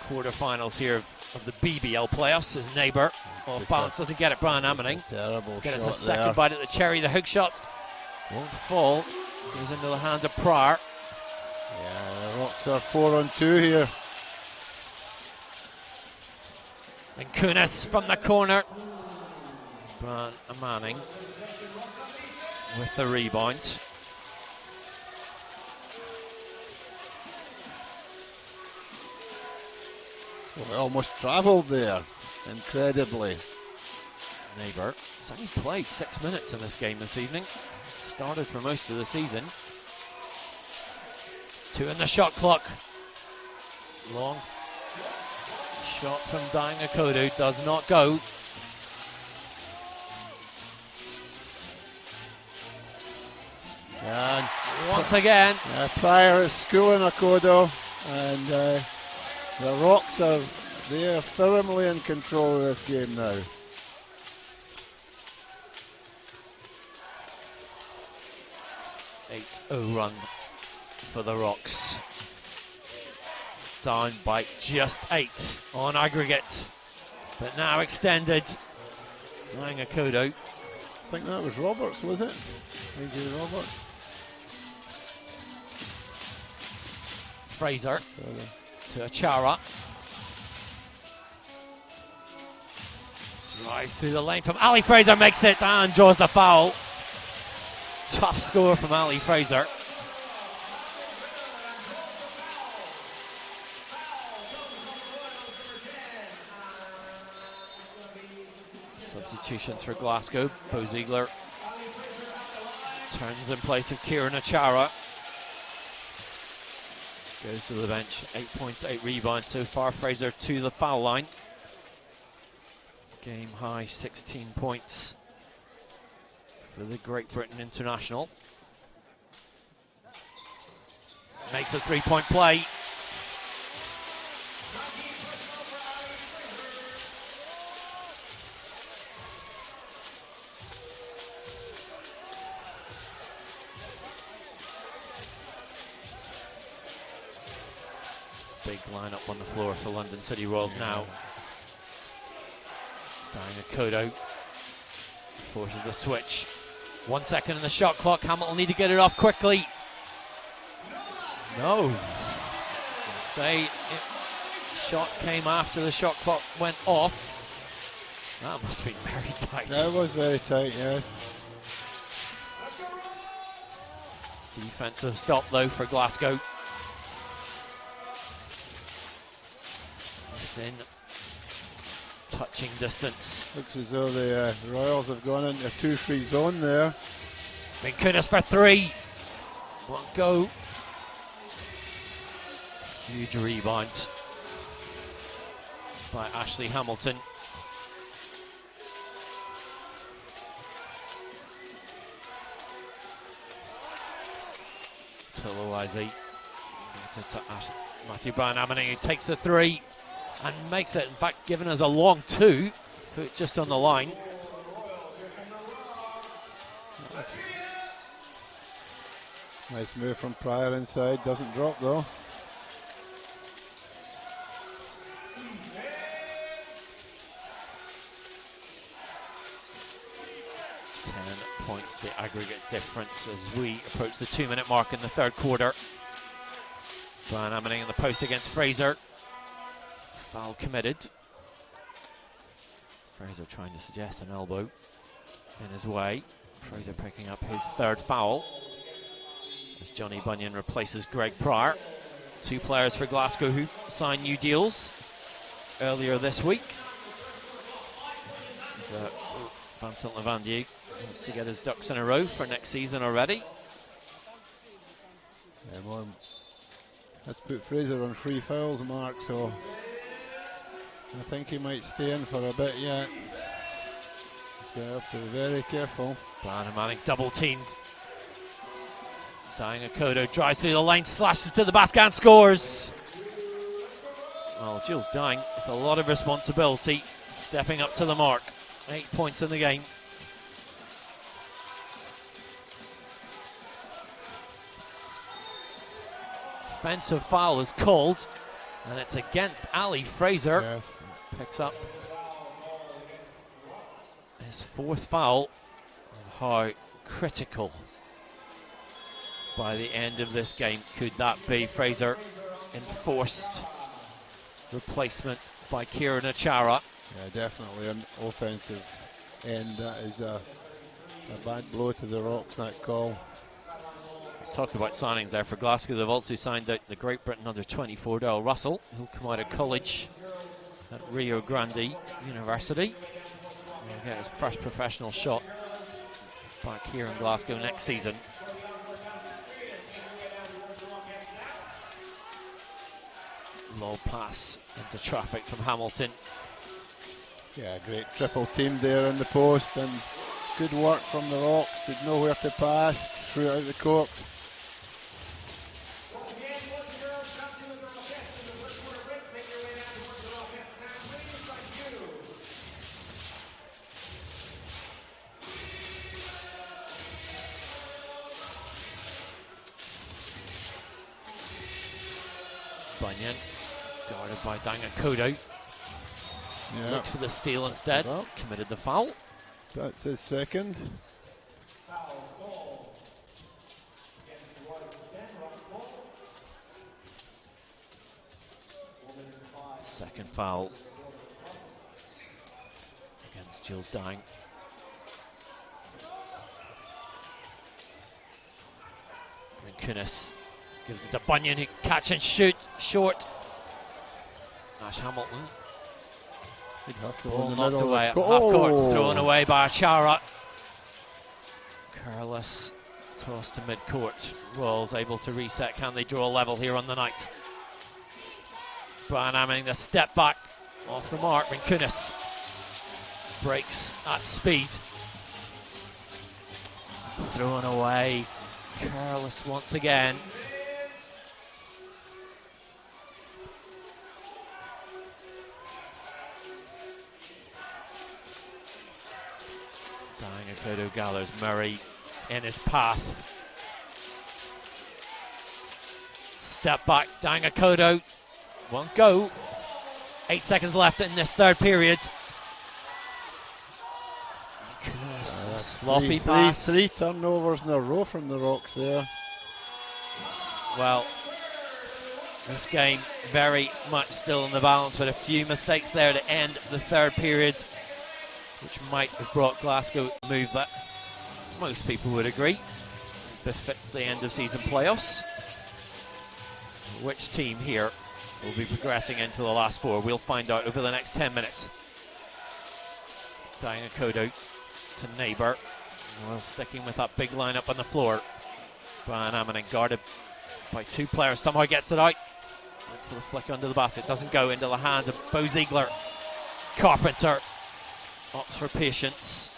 Speaker 1: Quarterfinals here of the BBL playoffs as Neighbour off balance, doesn't get it. Brian Ammaning
Speaker 2: terrible
Speaker 1: get us
Speaker 2: shot
Speaker 1: a second
Speaker 2: there.
Speaker 1: bite at the cherry. The hook shot won't fall, goes into the hands of Pryor.
Speaker 2: Yeah, the Rocks are 4-on-2 here.
Speaker 1: And Kunis from the corner. Brian Ammaning with the rebound.
Speaker 2: Well, it almost travelled there, incredibly.
Speaker 1: Neighbour has only played 6 minutes in this game this evening. Started for most of the season. 2 in the shot clock. Long shot from Dangakoda does not go.
Speaker 2: And
Speaker 1: once again,
Speaker 2: Pryor is schooling Akodo, and the Rocks are firmly in control of this game now. .80 run for the Rocks. Down by just 8 on aggregate, but now extended. Dangakoda. I think that was Roberts, was it? AJ Roberts.
Speaker 1: Fraser to Achara. Drive through the lane from Ali Fraser, makes it and draws the foul. Tough score from Ali Fraser. Substitutions for Glasgow. Bo Ziegler turns in place of Kieran Achara. Goes to the bench. 8 points, 8 rebounds so far. Fraser to the foul line. Game high 16 points for the Great Britain international. Makes a 3-point play. Big lineup on the floor for London City Royals now. Dangakoda forces the switch. 1 second in the shot clock. Hamilton need to get it off quickly. No. Say shot came after the shot clock went off. That must have been very tight.
Speaker 2: That was very tight, yes.
Speaker 1: Defensive stop though for Glasgow. within touching distance.
Speaker 2: Looks as though the Royals have gone into a 2-3 zone there.
Speaker 1: Kunis for three. One go. Huge rebound by Ashley Hamilton. Tuluwazi gets it to Matthew Banamini, who takes the three and makes it, in fact, giving us a long 2 foot just on the line.
Speaker 2: Nice move from Pryor inside, doesn't drop though.
Speaker 1: 10 points, the aggregate difference as we approach the 2-minute mark in the third quarter. Brian Ammaning in the post against Fraser. Foul committed. Fraser trying to suggest an elbow in his way. Fraser picking up his third foul as Johnny Bunyan replaces Greg Pryor. 2 players for Glasgow who signed new deals earlier this week. Vincent Lavandier wants to get his ducks in a row for next season already.
Speaker 2: Yeah, well, let's put Fraser on 3 fouls mark, so I think he might stay in for a bit yet. He's going to have to be very careful.
Speaker 1: Brian Manning double teamed. Diana Kodo drives through the lane, slashes to the basket and scores. Well, Jules Dying with a lot of responsibility, stepping up to the mark. 8 points in the game. Offensive foul is called, and it's against Ali Fraser.
Speaker 2: Yeah.
Speaker 1: Picks up his 4th foul. And how critical by the end of this game could that be? Fraser enforced replacement by Kieran Achara.
Speaker 2: Yeah, definitely an offensive end. That is a bad blow to the Rocks, that call.
Speaker 1: Talking about signings there for Glasgow, they've also signed out the Great Britain under 24 Darrell Russell, who'll come out of college at Rio Grande University. He'll get his first professional shot back here in Glasgow next season. Low pass into traffic from Hamilton.
Speaker 2: Yeah, great triple team there in the post, and good work from the Rocks. They'd know where to pass throughout the court.
Speaker 1: Bunyan guarded by Danga Kodo.
Speaker 2: Yeah.
Speaker 1: Looked for the steal instead, committed the foul.
Speaker 2: That's his second.
Speaker 1: Second foul against Jules Dying. And Kunis gives it to Bunyan, who catch and shoot short. Ash Hamilton.
Speaker 2: Good hustle
Speaker 1: Ball
Speaker 2: in the
Speaker 1: knocked
Speaker 2: middle.
Speaker 1: away at half court, thrown away by Achara. Careless toss to mid-court. Royals able to reset. Can they draw a level here on the night? Brian Aming, the step back off the mark. Kunis breaks at speed. Thrown away. Careless once again. Kodo Gallows, Murray in his path. Step back, Danga Kodo. Won't go. 8 seconds left in this third period. Sloppy pass.
Speaker 2: Three turnovers in a row from the Rocks there.
Speaker 1: Well, this game very much still in the balance, but a few mistakes there to end the third period, which might have brought Glasgow a move that most people would agree befits the end of season playoffs. Which team here will be progressing into the last 4. We'll find out over the next 10 minutes. Diana Kodo to Neighbour. Well, sticking with that big lineup on the floor. Brian Ammoning guarded by 2 players. Somehow gets it out. Went for the flick under the basket. Doesn't go into the hands of Bo Ziegler. Carpenter opts for patience.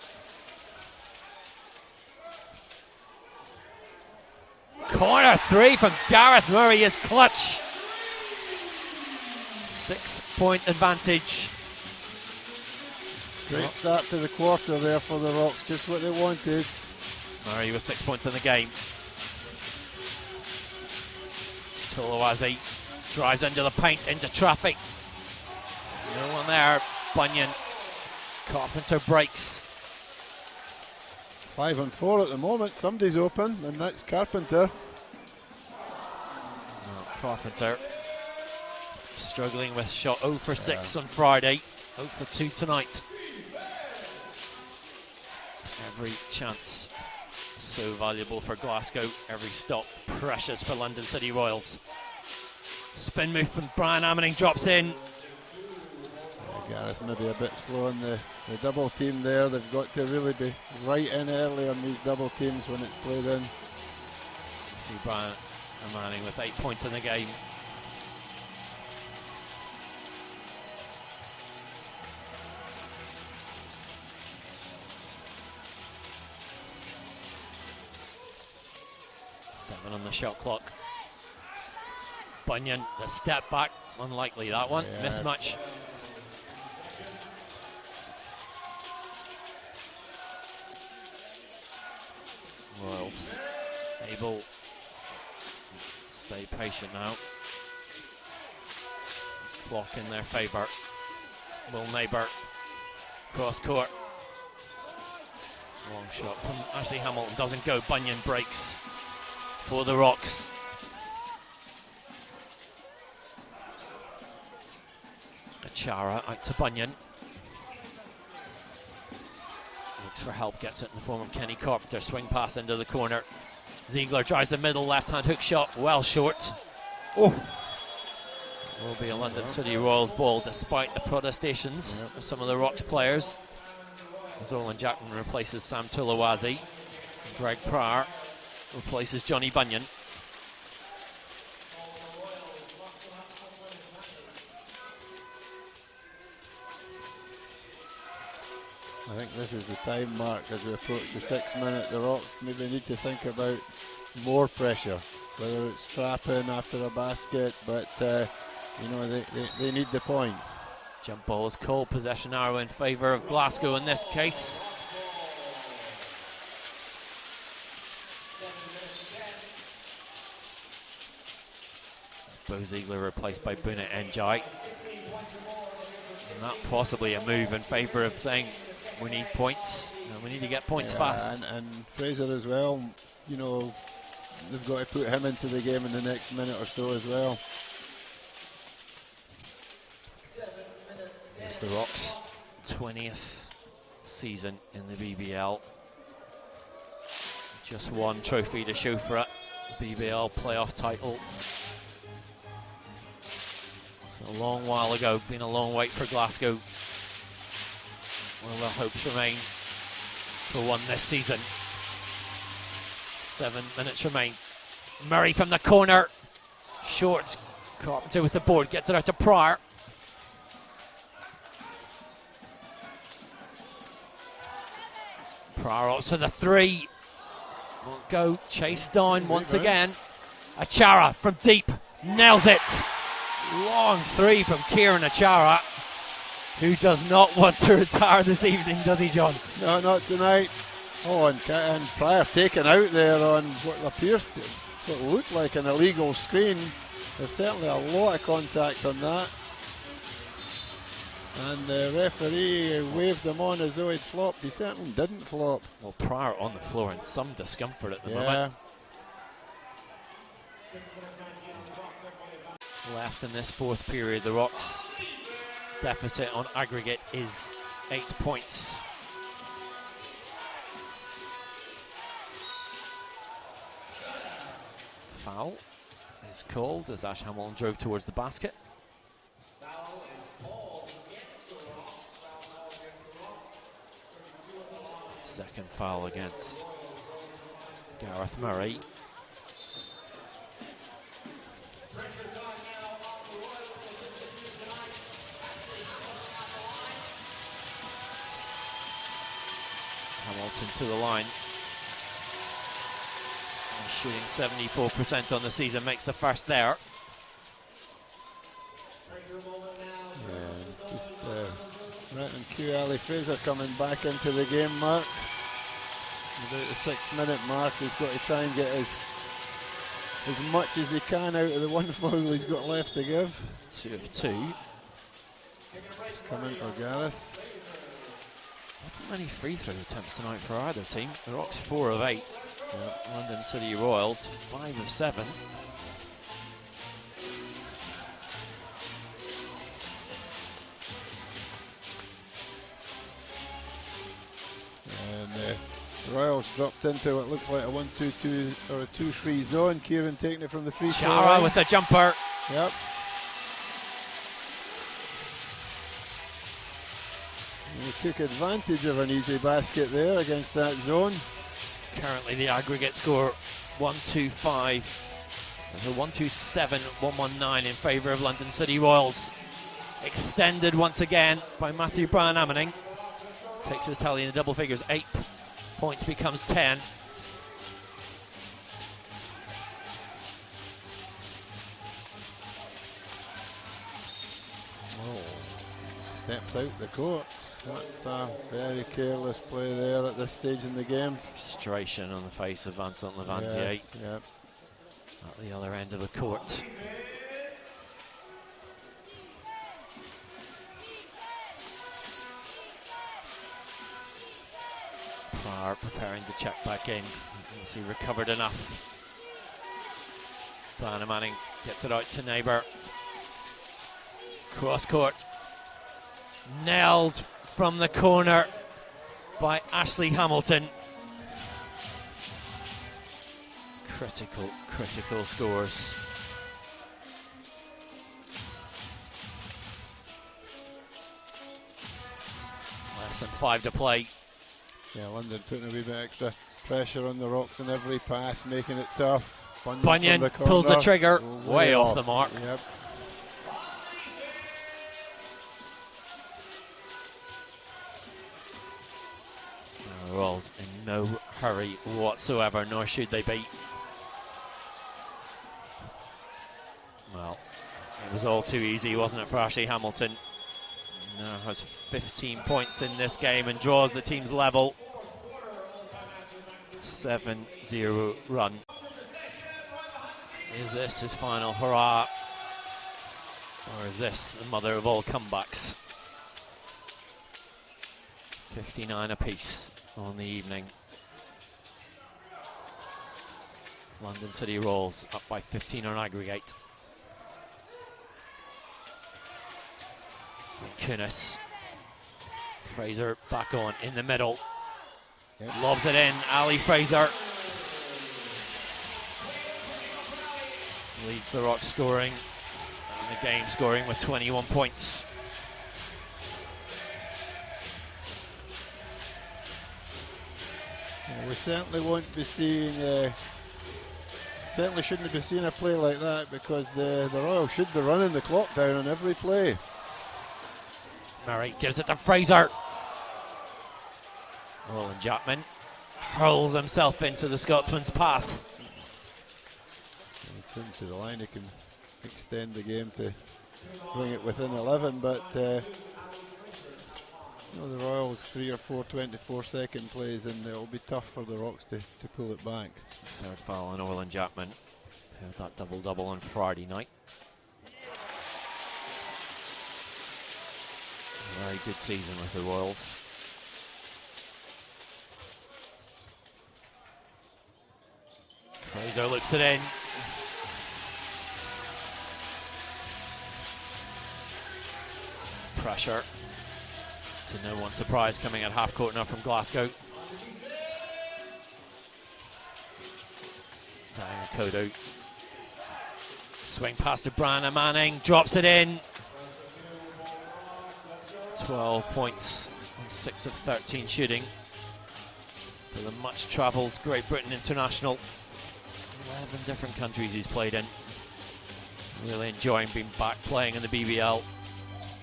Speaker 1: Corner 3 from Gareth Murray is clutch. 6-point advantage.
Speaker 2: Great start to the quarter there for the Rocks, just what they wanted.
Speaker 1: Murray with 6 points in the game. Tuluwaze drives into the paint, into traffic. No one there. Bunyan. Carpenter breaks.
Speaker 2: 5 and 4 at the moment. Somebody's open, and that's Carpenter.
Speaker 1: Carpenter struggling with shot 0 for 6 on Friday, 0 for 2 tonight. Every chance so valuable for Glasgow, every stop precious for London City Royals. Spin move from Brian Ammoning, drops in.
Speaker 2: Gareth maybe a bit slow on the double team there. They've got to really be right in early on these double teams when it's played in.
Speaker 1: See Brian Ammoning with 8 points in the game. Seven on the shot clock. Bunyan, the step back, unlikely that one.
Speaker 2: Yeah.
Speaker 1: Mismatch. Royals able to stay patient now. Clock in their favour. Will Neighbour cross court. Long shot from Ashley Hamilton, doesn't go. Bunyan breaks for the Rocks. Achara out to Bunyan. Looks for help, gets it in the form of Kenny Carpenter. Swing pass into the corner. Ziegler drives the middle, left-hand hook shot, well short. Oh! Will be a London City Royals ball despite the protestations of some of the Rocks players. As Olin Jackman replaces Sam Tuluwaze. Greg Pryor replaces Johnny Bunyan.
Speaker 2: I think this is the time mark as we approach the 6 minute. The Rocks maybe need to think about more pressure, whether it's trapping after a basket, but you know, they need the points.
Speaker 1: Jump ball is called, possession arrow in favour of Glasgow in this case. Bo Ziegler replaced by Buna Njai. And that possibly a move in favour of saying we need points, and we need to get points fast.
Speaker 2: And Fraser as well, you know, they've got to put him into the game in the next minute or so as well.
Speaker 1: It's the Rocks' 20th season in the BBL. Just one trophy to show for it. BBL playoff title. It's a long while ago, been a long wait for Glasgow. Well, their hopes remain for one this season. 7 minutes remain. Murray from the corner. Short. Carpenter with the board, gets it out to Pryor. Pryor opts for the 3. Won't go. Chased down once again. Achara from deep. Nails it. Long 3 from Kieran Achara, who does not want to retire this evening, does he, John?
Speaker 2: No, not tonight. Oh, and Pryor taken out there on what appears to what looked like an illegal screen. There's certainly a lot of contact on that. And the referee waved him on as though he'd flopped. He certainly didn't flop.
Speaker 1: Well, Pryor on the floor in some discomfort at the moment. Left in this fourth period, the Rocks' deficit on aggregate is 8 points. Foul is called as Ash Hamilton drove towards the basket. Second foul against Gareth Murray. Hamilton to the line. He's shooting 74% on the season, makes the first there.
Speaker 2: Yeah, just and Q Ali Fraser coming back into the game, Mark. About the 6-minute mark, he's got to try and get as much as he can out of the one foul he's got left to give.
Speaker 1: 2 of 2.
Speaker 2: He's coming for Gareth.
Speaker 1: Not many free throw attempts tonight for either team. The Rocks 4 of 8. Yep. London City Royals 5 of 7.
Speaker 2: And the Royals dropped into what looks like a 1-2-2 or a 2-3 zone. Kieran taking it from the free throw line.
Speaker 1: Chara with the jumper.
Speaker 2: Yep. He took advantage of an easy basket there against that zone.
Speaker 1: Currently the aggregate score 125. So 127, 119 in favour of London City Royals. Extended once again by Matthew Brian Ammoning. Takes his tally in the double figures. 8 points becomes 10.
Speaker 2: Stepped out the court. That's a very careless play there at this stage in the game.
Speaker 1: Frustration on the face of Vincent Levantier.
Speaker 2: Yep.
Speaker 1: At the other end of the court. Pryor preparing to check back in. He recovered enough. Brian Manning gets it out to Neighbour. Cross court. Nailed from the corner by Ashley Hamilton. Critical scores. Less than 5 to play.
Speaker 2: Yeah, London putting a wee bit extra pressure on the Rocks in every pass, making it tough.
Speaker 1: Bunyan pulls the trigger, way off the mark.
Speaker 2: Yep.
Speaker 1: The Royals in no hurry whatsoever, nor should they be. Well, it was all too easy, wasn't it, for Ashley Hamilton? Now has 15 points in this game and draws the team's level. 7-0 run. Is this his final hurrah? Or is this the mother of all comebacks? 59 apiece on the evening. London City Royals up by 15 on aggregate. Kunis. Fraser back on in the middle. Yep. Lobs it in. Ali Fraser leads the Rocks scoring and the game scoring with 21 points.
Speaker 2: Yeah, we certainly won't be seeing certainly shouldn't be seeing a play like that, because the Royals should be running the clock down on every play.
Speaker 1: Murray gives it to Fraser. Roland Japman hurls himself into the Scotsman's path.
Speaker 2: To the line, he can extend the game to bring it within 11, but the Royals 3 or 4 24-second plays, and it'll be tough for the Rocks to pull it back.
Speaker 1: Third foul on Orland Japman, who had that double-double on Friday night. A very good season with the Royals. Fraser looks it in. Pressure, to no one's surprise, coming at half court now from Glasgow. Diana Kodo. Swing pass to Brian Manning, drops it in. 12 points on 6 of 13 shooting. for the much-travelled Great Britain international. 11 different countries he's played in. Really enjoying being back playing in the BBL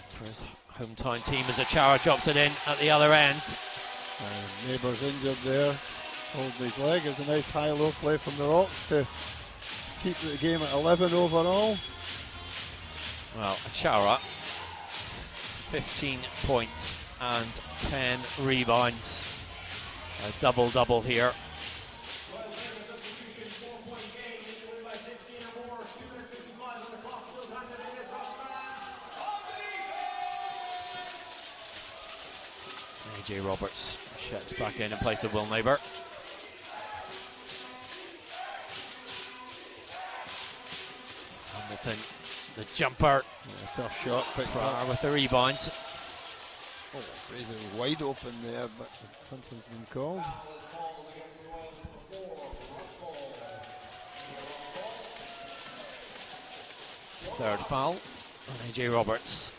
Speaker 1: for his hometown team as Achara drops it in at the other end.
Speaker 2: Neighbours injured there, holding his leg. It's a nice high-low play from the Rocks to keep the game at 11 overall.
Speaker 1: Well, Achara, 15 points and 10 rebounds. A double-double here. AJ Roberts checks back in place of Will Neighbour. Hamilton, the jumper.
Speaker 2: Yeah, tough shot, picked up
Speaker 1: with the rebound.
Speaker 2: Oh, Fraser wide open there, but something's been called.
Speaker 1: Third foul on AJ Roberts.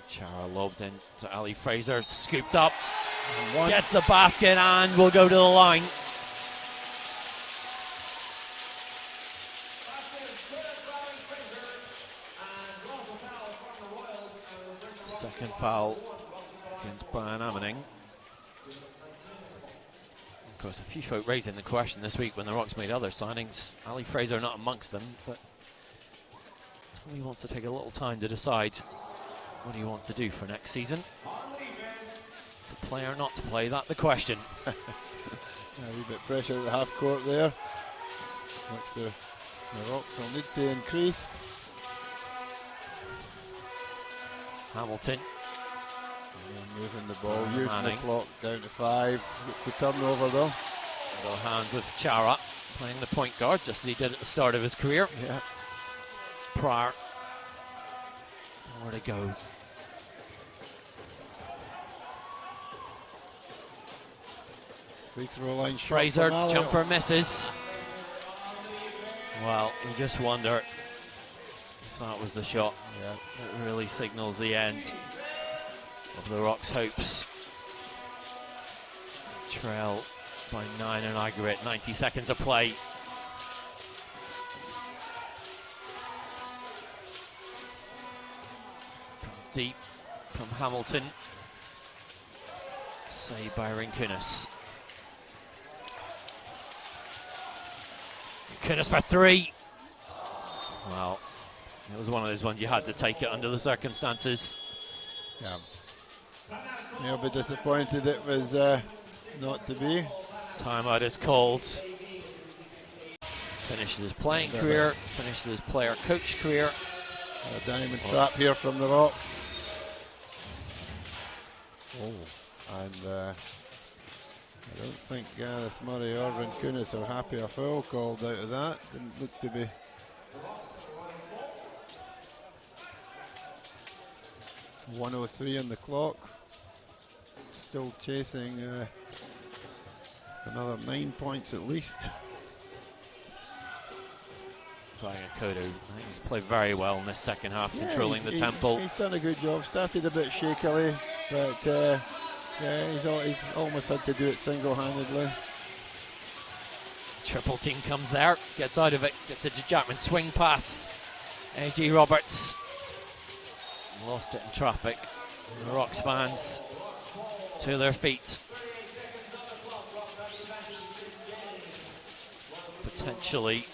Speaker 1: Chara lobbed in to Ali Fraser, scooped up, gets the basket and will go to the line. Second foul against Brian Ammoning. Of course, a few folk raising the question this week when the Rocks made other signings. Ali Fraser not amongst them, but Tommy wants to take a little time to decide what he wants to do for next season. To play or not to play, that's the question.
Speaker 2: A wee bit pressure at the half court there, which the Rocks will need to increase.
Speaker 1: Hamilton.
Speaker 2: Moving the ball, using the clock down to 5. Gets the turnover though.
Speaker 1: Little hands of Chara, playing the point guard just as he did at the start of his career.
Speaker 2: Yeah.
Speaker 1: Pryor. Nowhere to go.
Speaker 2: Free throw line shot.
Speaker 1: Fraser, jumper misses. Well, you just wonder if that was the shot.
Speaker 2: Yeah.
Speaker 1: It really signals the end of the Rocks' hopes. Trail by 9 in aggregate, 90 seconds of play. From deep, from Hamilton. Saved by Rinkunas. Rinkunas for 3. Well, it was one of those ones you had to take it under the circumstances.
Speaker 2: Yeah. He'll be disappointed it was not to be.
Speaker 1: Timeout is called. Finishes his playing career, finishes his player-coach career.
Speaker 2: A diamond trap here from the Rocks.
Speaker 1: Oh.
Speaker 2: And I don't think Gareth Murray or Rinkunas are happy a foul called out of that. Didn't look to be. .103 on the clock. Still chasing another 9 points at least.
Speaker 1: Zion Kodo, he's played very well in this second half, controlling the tempo.
Speaker 2: He's done a good job. Started a bit shakily, but yeah, he's almost had to do it single-handedly.
Speaker 1: Triple team comes there, gets out of it, gets it to Jackman, swing pass. AJ Roberts lost it in traffic. The Rocks fans to their feet. Potentially,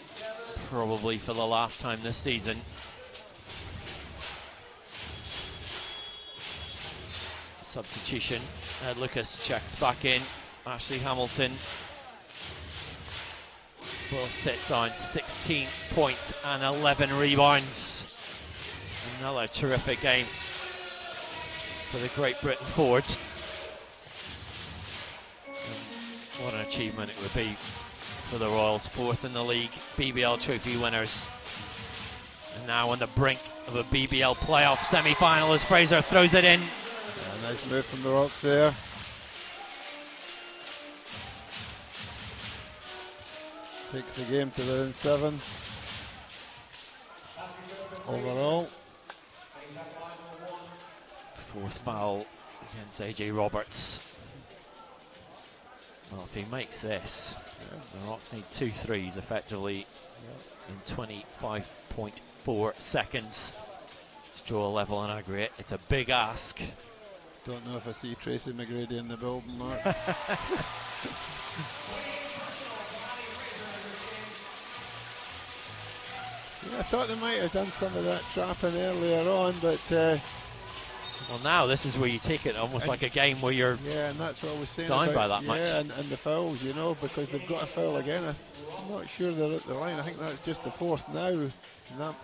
Speaker 1: probably for the last time this season. Substitution. Lucas checks back in. Ashley Hamilton will sit down. 16 points and 11 rebounds. Another terrific game for the Great Britain forwards. And what an achievement it would be for the Royals, 4th in the league, BBL trophy winners. And now on the brink of a BBL playoff semi-final as Fraser throws it in.
Speaker 2: Yeah, nice move from the Rocks there. Takes the game to within 7. Overall.
Speaker 1: 4th foul against AJ Roberts. Well, if he makes this, the Rocks need 2 threes effectively in 25.4 seconds to draw a level on aggregate. It's a big ask.
Speaker 2: Don't know if I see Tracy McGrady in the building, Mark. Yeah, I thought they might have done some of that trapping earlier on, but
Speaker 1: well, now this is where you take it almost like a game where you're
Speaker 2: and that's what I was saying
Speaker 1: down
Speaker 2: about,
Speaker 1: by that much.
Speaker 2: Yeah, and the fouls, you know, because they've got a foul again. I'm not sure they're at the line. I think that's just the 4th now. And that,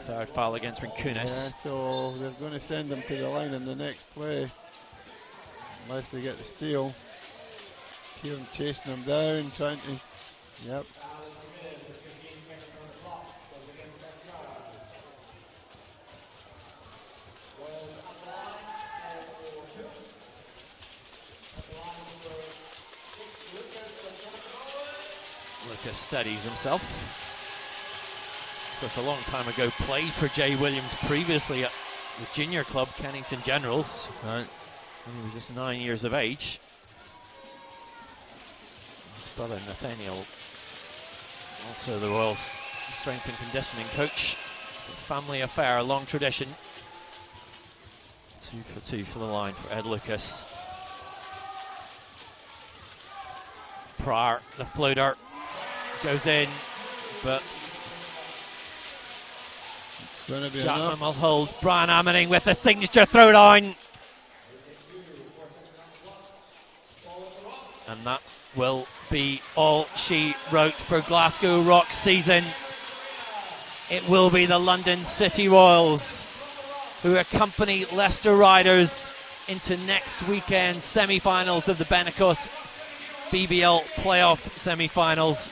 Speaker 1: 3rd foul against Rinkunis.
Speaker 2: yeah, so they're going to send them to the line in the next play, unless they get the steal. Kieran chasing them down, trying to. Yep.
Speaker 1: Lucas steadies himself. Of course, a long time ago, played for Jay Williams previously at the junior club, Kennington Generals.
Speaker 2: Right.
Speaker 1: When he was just 9 years of age. His brother Nathaniel, also the Royals' strength and conditioning coach. It's a family affair, a long tradition. 2 for 2 for the line for Ed Lucas. Pryor, the floater, goes in, but Jackman will hold. Brian Ammoning with the signature throwdown. And that will be all she wrote for Glasgow Rock season. It will be the London City Royals who accompany Leicester Riders into next weekend's semi-finals of the Benecos BBL playoff semi-finals.